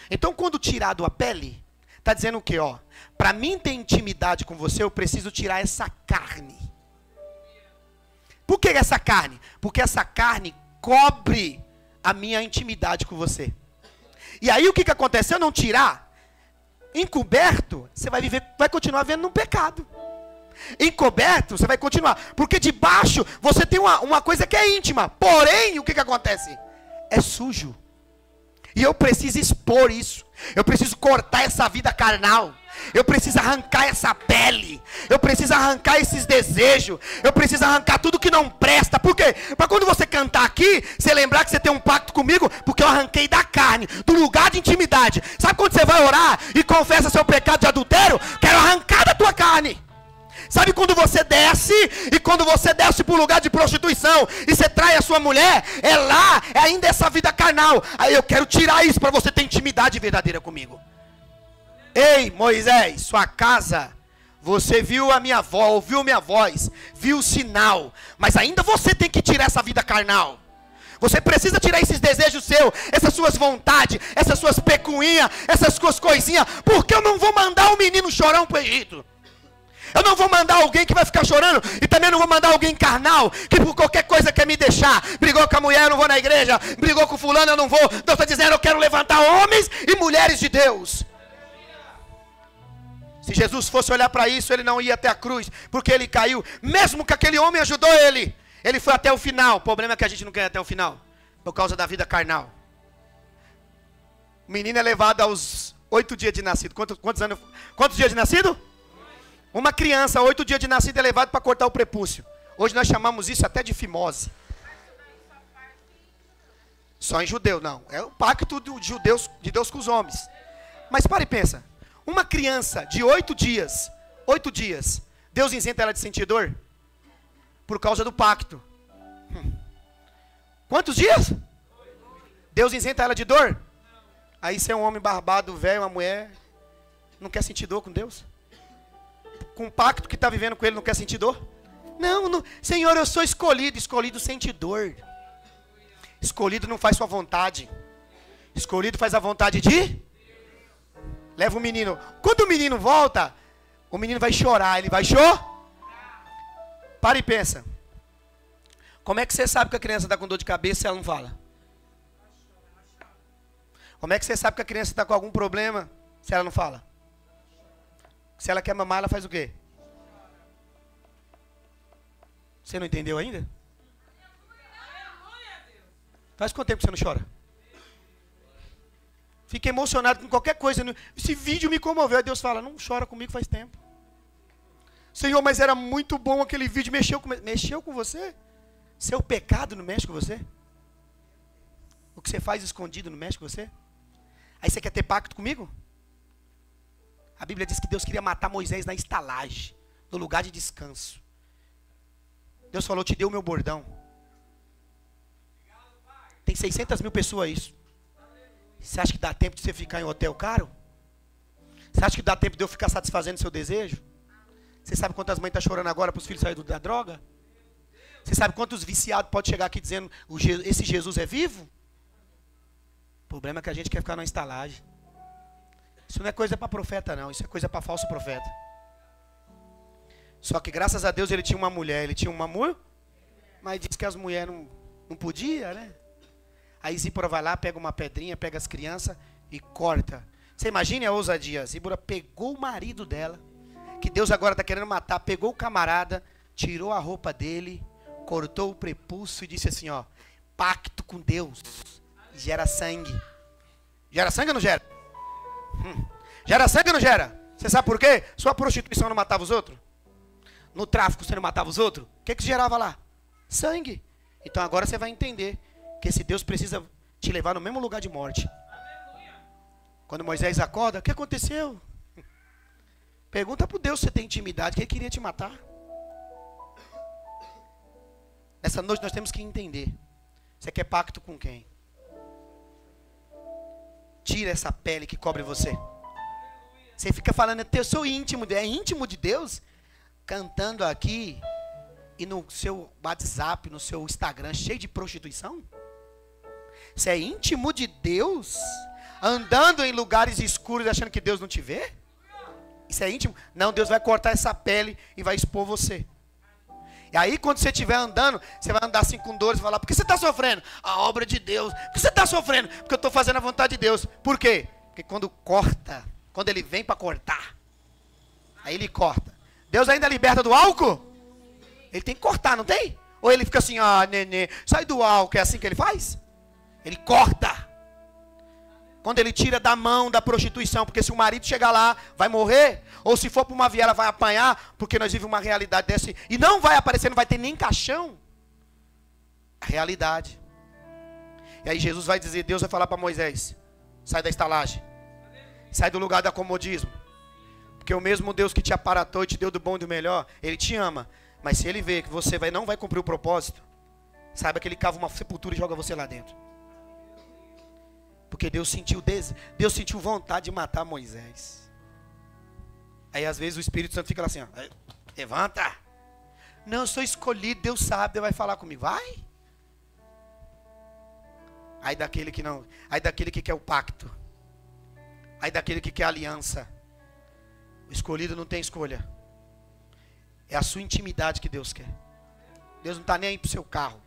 Speaker 1: Então, quando tirado a pele, está dizendo o quê, ó? Para mim ter intimidade com você, eu preciso tirar essa carne. Por que essa carne? Porque essa carne cobre a minha intimidade com você. E aí o que acontece? Se eu não tirar, encoberto, você vai continuar vivendo no pecado. Encoberto, você vai continuar. Porque debaixo você tem uma coisa que é íntima. Porém, o que acontece? É sujo. E eu preciso expor isso. Eu preciso cortar essa vida carnal. Eu preciso arrancar essa pele. Eu preciso arrancar esses desejos. Eu preciso arrancar tudo que não presta. Por quê? Para quando você cantar aqui, você lembrar que você tem um pacto comigo, porque eu arranquei da carne, do lugar de intimidade. Sabe quando você vai orar e confessa seu pecado de adultério? Quero arrancar da tua carne. Sabe quando você desce, e quando você desce para o lugar de prostituição, e você trai a sua mulher, é ainda essa vida carnal. Aí eu quero tirar isso para você ter intimidade verdadeira comigo. Ei, Moisés, sua casa, você viu a minha voz, ouviu minha voz, viu o sinal, mas ainda você tem que tirar essa vida carnal. Você precisa tirar esses desejos seus, essas suas vontades, essas suas pecuinhas, essas suas coisinhas, porque eu não vou mandar um menino chorão para o Egito. Eu não vou mandar alguém que vai ficar chorando. E também não vou mandar alguém carnal, que por qualquer coisa quer me deixar. Brigou com a mulher, eu não vou na igreja. Brigou com fulano, eu não vou. Deus está dizendo, eu quero levantar homens e mulheres de Deus. Se Jesus fosse olhar para isso, ele não ia até a cruz, porque ele caiu. Mesmo que aquele homem ajudou ele, ele foi até o final. O problema é que a gente não quer ir até o final, por causa da vida carnal. O menino é levado aos 8 dias de nascido. Quantos dias de nascido? Uma criança, 8 dias de nascido, é levado para cortar o prepúcio. Hoje nós chamamos isso até de fimose. Só em judeu, não. É o pacto de Deus com os homens. Mas para e pensa. Uma criança de 8 dias, Deus isenta ela de sentir dor? Por causa do pacto. Quantos dias? Deus isenta ela de dor? Aí você é um homem barbado, velho, uma mulher, não quer sentir dor com Deus? Com o pacto que está vivendo com Ele, não quer sentir dor? Não, não, Senhor, eu sou escolhido. Escolhido sente dor. Escolhido não faz sua vontade. Escolhido faz a vontade de... Leva o menino. Quando o menino volta, o menino vai chorar. Ele vai chorar. Para e pensa. Como é que você sabe que a criança está com dor de cabeça se ela não fala? Como é que você sabe que a criança está com algum problema se ela não fala? Se ela quer mamar, ela faz o quê? Você não entendeu ainda? Faz quanto tempo que você não chora? Fica emocionado com qualquer coisa. Esse vídeo me comoveu. Aí Deus fala, não chora comigo faz tempo. Senhor, mas era muito bom aquele vídeo. Mexeu com você? Seu pecado não mexe com você? O que você faz escondido não mexe com você? Aí você quer ter pacto comigo? A Bíblia diz que Deus queria matar Moisés na estalagem, no lugar de descanso. Deus falou, te deu o meu bordão. Tem 600 mil pessoas isso. Você acha que dá tempo de você ficar em hotel caro? Você acha que dá tempo de eu ficar satisfazendo seu desejo? Você sabe quantas mães estão chorando agora para os filhos saírem da droga? Você sabe quantos viciados podem chegar aqui dizendo, esse Jesus é vivo? O problema é que a gente quer ficar na estalagem. Isso não é coisa para profeta não, isso é coisa para falso profeta. Só que graças a Deus ele tinha uma mulher, ele tinha um amor, mas disse que as mulheres não podiam, né? Aí Zípora vai lá, pega uma pedrinha, pega as crianças e corta. Você imagina a ousadia, Zípora pegou o marido dela, que Deus agora está querendo matar, pegou o camarada, tirou a roupa dele, cortou o prepúcio e disse assim, ó, pacto com Deus, gera sangue. Gera sangue ou não gera? Gera sangue ou não gera? Você sabe por quê? Sua prostituição não matava os outros? No tráfico você não matava os outros? O que gerava lá? Sangue. Então agora você vai entender que esse Deus precisa te levar no mesmo lugar de morte. Quando Moisés acorda, o que aconteceu? Pergunta para o Deus se você tem intimidade, que ele queria te matar. Nessa noite nós temos que entender. Você quer pacto com quem? Tira essa pele que cobre você. Você fica falando, eu sou íntimo, é íntimo de Deus? Cantando aqui e no seu WhatsApp, no seu Instagram, cheio de prostituição? Você é íntimo de Deus? Andando em lugares escuros achando que Deus não te vê? Isso é íntimo? Não, Deus vai cortar essa pele e vai expor você. E aí quando você estiver andando, você vai andar assim com dores e vai falar, por que você está sofrendo? A obra de Deus. Por que você está sofrendo? Porque eu estou fazendo a vontade de Deus. Por quê? Porque quando corta, quando ele vem para cortar, aí ele corta. Deus ainda liberta do álcool? Ele tem que cortar, não tem? Ou ele fica assim, ah, nenê, sai do álcool, é assim que ele faz? Ele corta. Quando ele tira da mão da prostituição, porque se o marido chegar lá, vai morrer. Ou se for para uma viela, vai apanhar, porque nós vivemos uma realidade dessa. E não vai aparecer, não vai ter nem caixão. A realidade. E aí Jesus vai dizer, Deus vai falar para Moisés, sai da estalagem. Sai do lugar do acomodismo. Porque o mesmo Deus que te aparatou e te deu do bom e do melhor, Ele te ama. Mas se Ele vê que você não vai cumprir o propósito, saiba que Ele cava uma sepultura e joga você lá dentro. Porque Deus sentiu vontade de matar Moisés. Aí às vezes o Espírito Santo fica lá assim, ó, levanta. Não, eu sou escolhido, Deus sabe, Deus vai falar comigo. Vai. Aí daquele que não, aí daquele que quer o pacto. Aí daquele que quer a aliança. O escolhido não tem escolha. É a sua intimidade que Deus quer. Deus não está nem aí para o seu carro.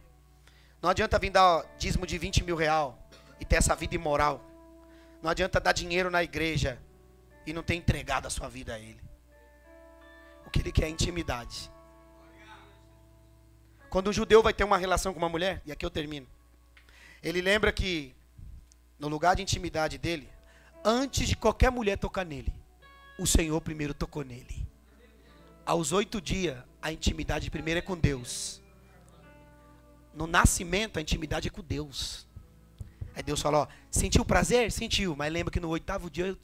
Speaker 1: Não adianta vir dar dízimo de 20 mil reais e ter essa vida imoral. Não adianta dar dinheiro na igreja e não ter entregado a sua vida a Ele. O que Ele quer é intimidade. Quando um judeu vai ter uma relação com uma mulher, e aqui eu termino, ele lembra que no lugar de intimidade dele, antes de qualquer mulher tocar nele, o Senhor primeiro tocou nele. Aos 8 dias, a intimidade primeiro é com Deus. No nascimento, a intimidade é com Deus. Aí Deus falou, ó, sentiu prazer? Sentiu, mas lembra que no 8º dia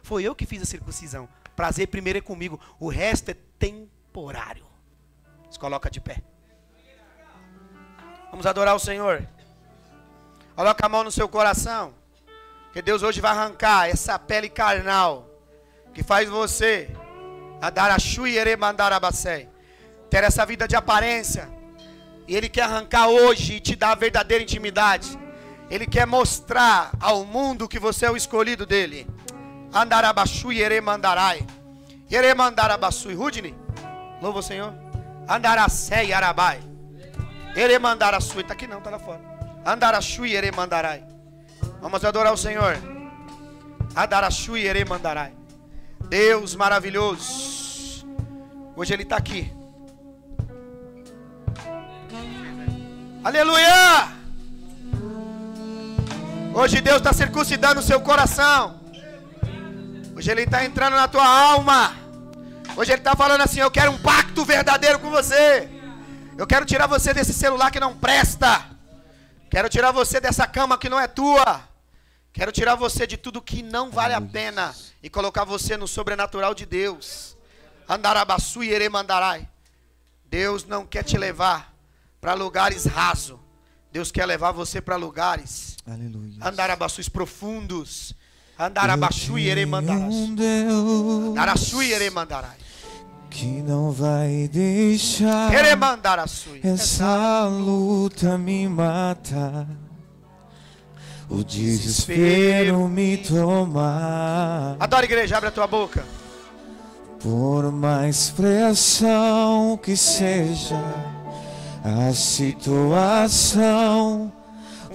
Speaker 1: foi eu que fiz a circuncisão. Prazer primeiro é comigo, o resto é temporário. Se coloca de pé. Vamos adorar o Senhor. Coloca a mão no seu coração. Que Deus hoje vai arrancar essa pele carnal que faz você ter essa vida de aparência. E Ele quer arrancar hoje e te dar a verdadeira intimidade. Ele quer mostrar ao mundo que você é o escolhido dele. Andarabashui eremandarai. Eremandarabasui. Rudney, louva o Senhor. Andaracei arabai. Eremandarasui. Está aqui não, está lá fora. Andarashui eremandarai. Vamos adorar o Senhor. Adarashui eremandarai. Deus maravilhoso. Hoje Ele está aqui. Aleluia! Hoje Deus está circuncidando o seu coração. Hoje Ele está entrando na tua alma. Hoje Ele está falando assim: eu quero um pacto verdadeiro com você. Eu quero tirar você desse celular que não presta. Quero tirar você dessa cama que não é tua. Quero tirar você de tudo que não vale a pena e colocar você no sobrenatural de Deus. Andarabasui eremandarai. Deus não quer te levar para lugares rasos. Deus quer levar você para lugares, andarabassuis profundos. Andarabashui eremandarai. Andarashui eremandarai.
Speaker 2: Que não vai deixar essa luta me matar, o desespero me tomar.
Speaker 1: Adora, igreja, abre a tua boca.
Speaker 2: Por mais pressão que seja a situação,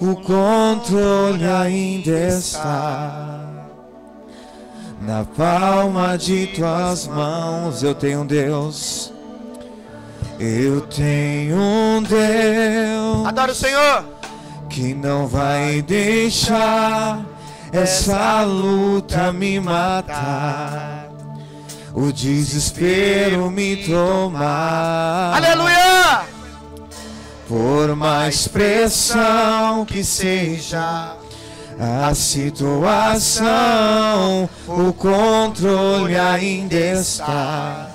Speaker 2: o controle ainda está na palma de tuas mãos. Eu tenho um Deus, eu tenho um Deus.
Speaker 1: Adora o Senhor.
Speaker 2: Que não vai deixar essa luta me matar, o desespero me tomar.
Speaker 1: Aleluia!
Speaker 2: Por mais pressão que seja a situação, o controle ainda está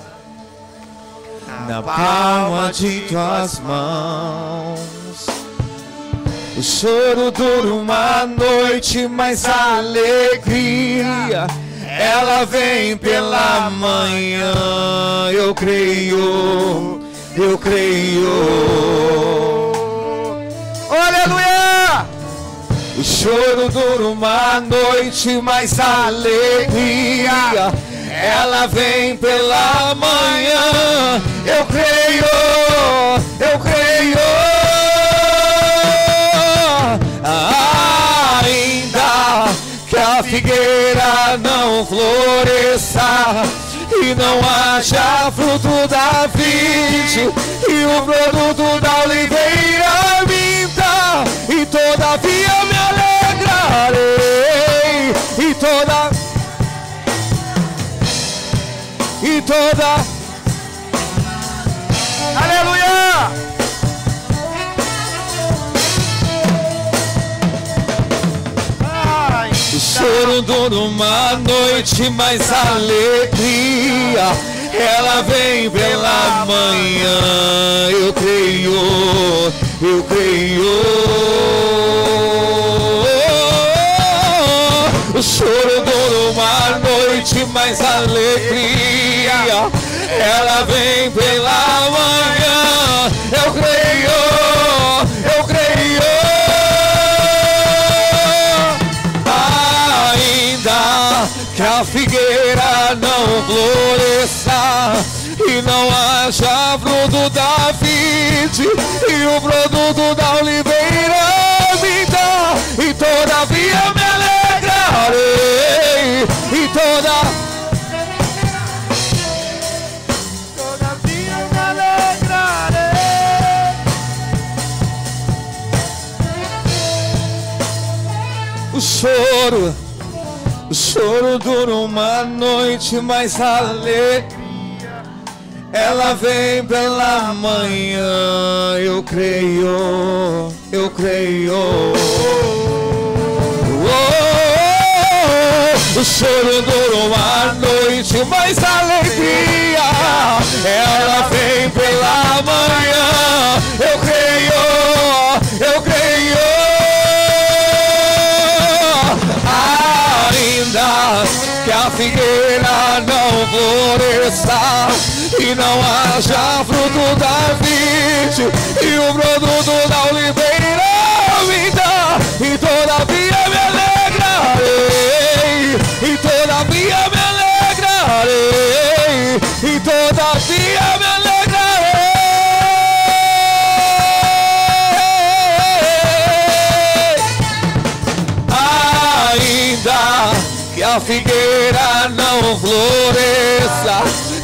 Speaker 2: na palma de tuas mãos. O choro dura uma noite, mas a alegria ela vem pela manhã. Eu creio, eu creio.
Speaker 1: Aleluia!
Speaker 2: O choro dura uma noite, mas a alegria ela vem pela manhã. Eu creio, eu creio. Ainda que a figueira não floresça e não haja fruto da vide e o produto da oliveira minta, e todavia me alegrarei, e toda
Speaker 1: aleluia!
Speaker 2: O choro dura uma noite, mas a alegria ela vem pela manhã. Eu creio, eu creio. O choro dura uma noite, mas a alegria ela vem pela manhã. Eu creio, eu creio. Que a figueira não floresça e não haja fruto da vide e o produto da oliveira me dá, e todavia me alegrarei, e todavia me alegrarei. O choro dura uma noite, mas a alegria ela vem pela manhã. Eu creio, eu creio. O choro dura uma noite, mas a alegria ela vem pela manhã. Eu creio, eu creio. figueira não floresça e não haja fruto da vide e o produto da oliveira me dá, e todavia me alegrarei, e todavia me alegrarei, e todavia me alegrarei. Ainda que a figueira não floresça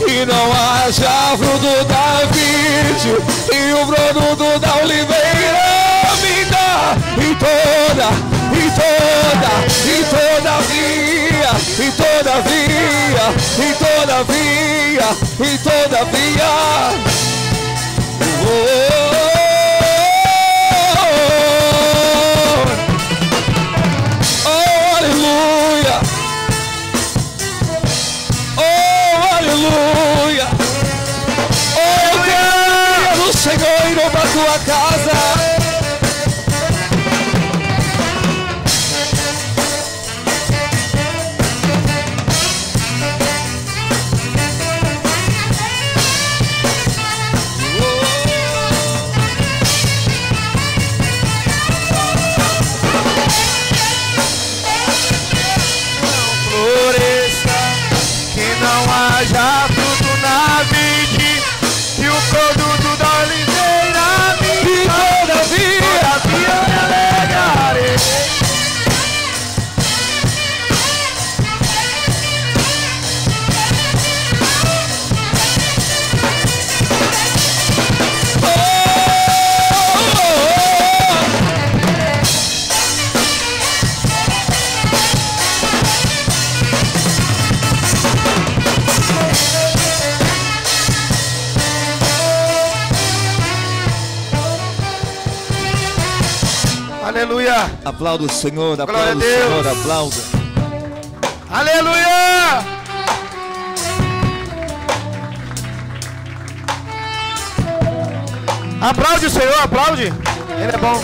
Speaker 2: e não haja fruto da vide e o produto da oliveira me dá, e todavia aleluia, aleluia, glória do Senhor irá para tua casa.
Speaker 1: Haja fruto na vide e o produto da oliveira me dá, todavia me alegrarei. Aleluia.
Speaker 2: Aplauda o Senhor,
Speaker 1: glória
Speaker 2: aplauda o Senhor, aplauda.
Speaker 1: Aleluia. Aplaude o Senhor, aplaude. Ele é bom.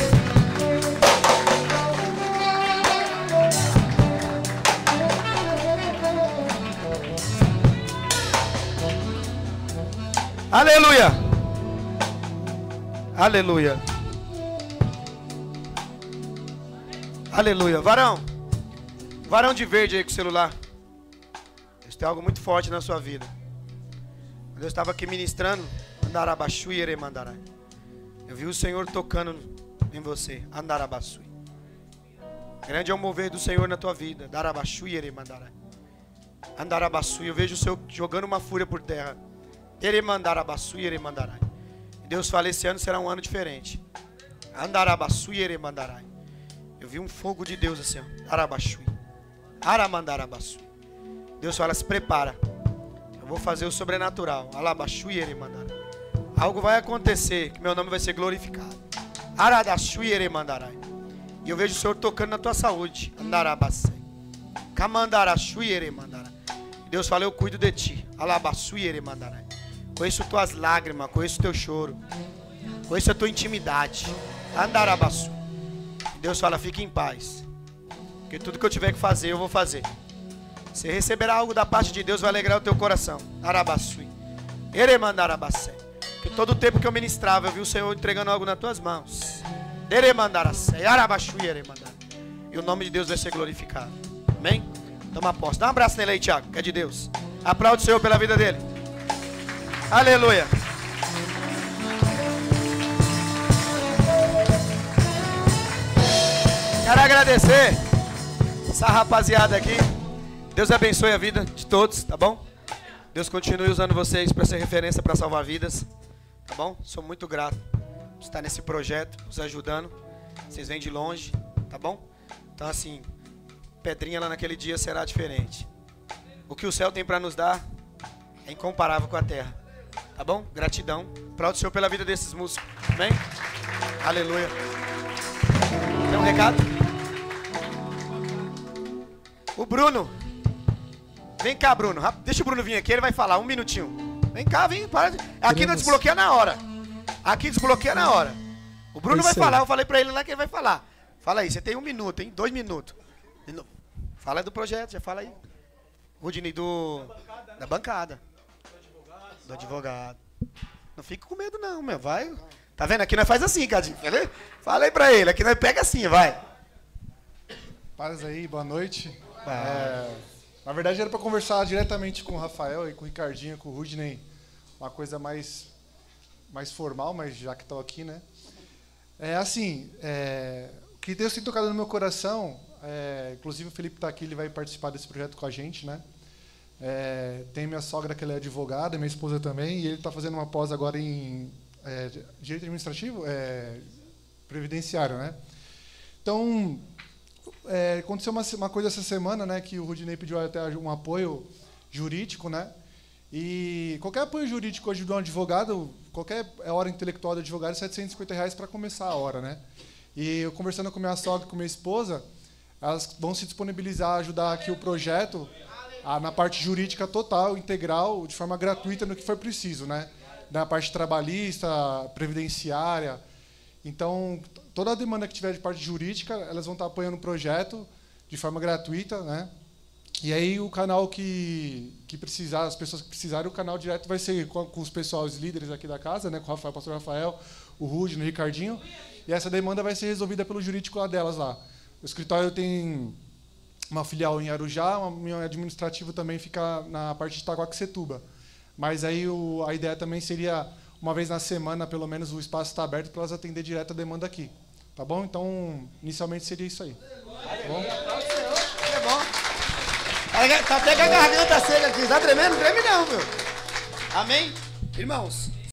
Speaker 1: Aleluia. Aleluia. Aleluia. Varão de verde aí com o celular. Deus tem algo muito forte na sua vida. Quando eu estava aqui ministrando, Andarabaxu e Eremandarai, eu vi o Senhor tocando em você. Andarabaxu. Grande é o mover do Senhor na tua vida. Darabaxu e Eremandarai. Andarabaxu. Eu vejo o Senhor jogando uma fúria por terra. Eremandarabaxu e Eremandarai. Deus fala, esse ano será um ano diferente. Andarabaxu e Eremandarai. Eu vi um fogo de Deus assim, ó. Arabaxui. Aramandarabaxui. Deus fala, se prepara. Eu vou fazer o sobrenatural. Alabaxui e Eremandarai. Algo vai acontecer, que meu nome vai ser glorificado. Aradaxui e Eremandarai. E eu vejo o Senhor tocando na tua saúde. Andarabaxai. Kamandaraxui e Eremandarai. Deus fala, eu cuido de ti. Alabaxui e Eremandarai. Conheço tuas lágrimas, conheço teu choro. Conheço a tua intimidade. Andarabaxui. Deus fala, fique em paz, porque tudo que eu tiver que fazer, eu vou fazer. Você receberá algo da parte de Deus, vai alegrar o teu coração. Arabaçui, Eremandarabassé. Porque todo o tempo que eu ministrava, eu vi o Senhor entregando algo nas tuas mãos. Eremandarassé, Arabaxui, Eremandar. E o nome de Deus vai ser glorificado. Amém? Toma posse. Dá um abraço nele aí, Tiago, que é de Deus. Aplaude o Senhor pela vida dele. Aleluia. Quero agradecer essa rapaziada aqui. Deus abençoe a vida de todos, tá bom? Deus continue usando vocês para ser referência para salvar vidas, tá bom? Sou muito grato por estar nesse projeto, nos ajudando. Vocês vêm de longe, tá bom? Então assim, pedrinha lá naquele dia será diferente. O que o céu tem para nos dar é incomparável com a terra, tá bom? Gratidão. Aplaude o Senhor pela vida desses músicos, amém? Aleluia. Tem um recado? O Bruno. Vem cá, Bruno. Deixa o Bruno vir aqui, ele vai falar. Um minutinho. Vem cá, vem. Para. Aqui não desbloqueia na hora. Aqui desbloqueia na hora. O Bruno vai falar. Eu falei pra ele lá que ele vai falar. Fala aí, você tem 1 minuto, hein? 2 minutos. Fala do projeto, já fala aí. Rudney da bancada. Do advogado. Não fica com medo não, meu. Vai. Tá vendo? Aqui nós faz assim, Cadinho. Falei pra ele. Aqui nós pega assim, vai.
Speaker 3: Paz aí, boa noite. Na verdade era para conversar diretamente com o Rafael e com o Ricardinho, com o Rudney. Uma coisa mais formal, mas já que estão aqui, né? O que Deus tem tocado no meu coração, inclusive o Felipe está aqui, ele vai participar desse projeto com a gente, né? Tem minha sogra que ela é advogada, minha esposa também, e ele está fazendo uma pós agora em direito administrativo, previdenciário, né? Então, aconteceu uma coisa essa semana, né, que o Rudney pediu até um apoio jurídico, né? E qualquer apoio jurídico hoje de um advogado, qualquer hora intelectual do advogado, é R$750 para começar a hora, né? E eu conversando com minha sogra e com minha esposa, elas vão se disponibilizar a ajudar aqui o projeto na parte jurídica total, integral, de forma gratuita no que for preciso, né? Na parte trabalhista, previdenciária. Então, toda a demanda que tiver de parte jurídica, elas vão estar apoiando o projeto de forma gratuita, né? E aí o canal que precisar, as pessoas que precisarem, o canal direto vai ser com os pessoal, os líderes aqui da casa, né? Com o pastor Rafael, o Rudney, o Ricardinho. E essa demanda vai ser resolvida pelo jurídico lá delas lá. O escritório tem uma filial em Arujá, o meu administrativo também fica na parte de Itaquaquecetuba. Mas aí a ideia também seria, uma vez na semana, pelo menos, o espaço está aberto para elas atender direto a demanda aqui. Tá bom? Então, inicialmente seria isso aí. Tá bom?
Speaker 1: É bom. Tá até com a garganta seca aqui. Tá tremendo? Não treme não, meu. Amém? Irmãos,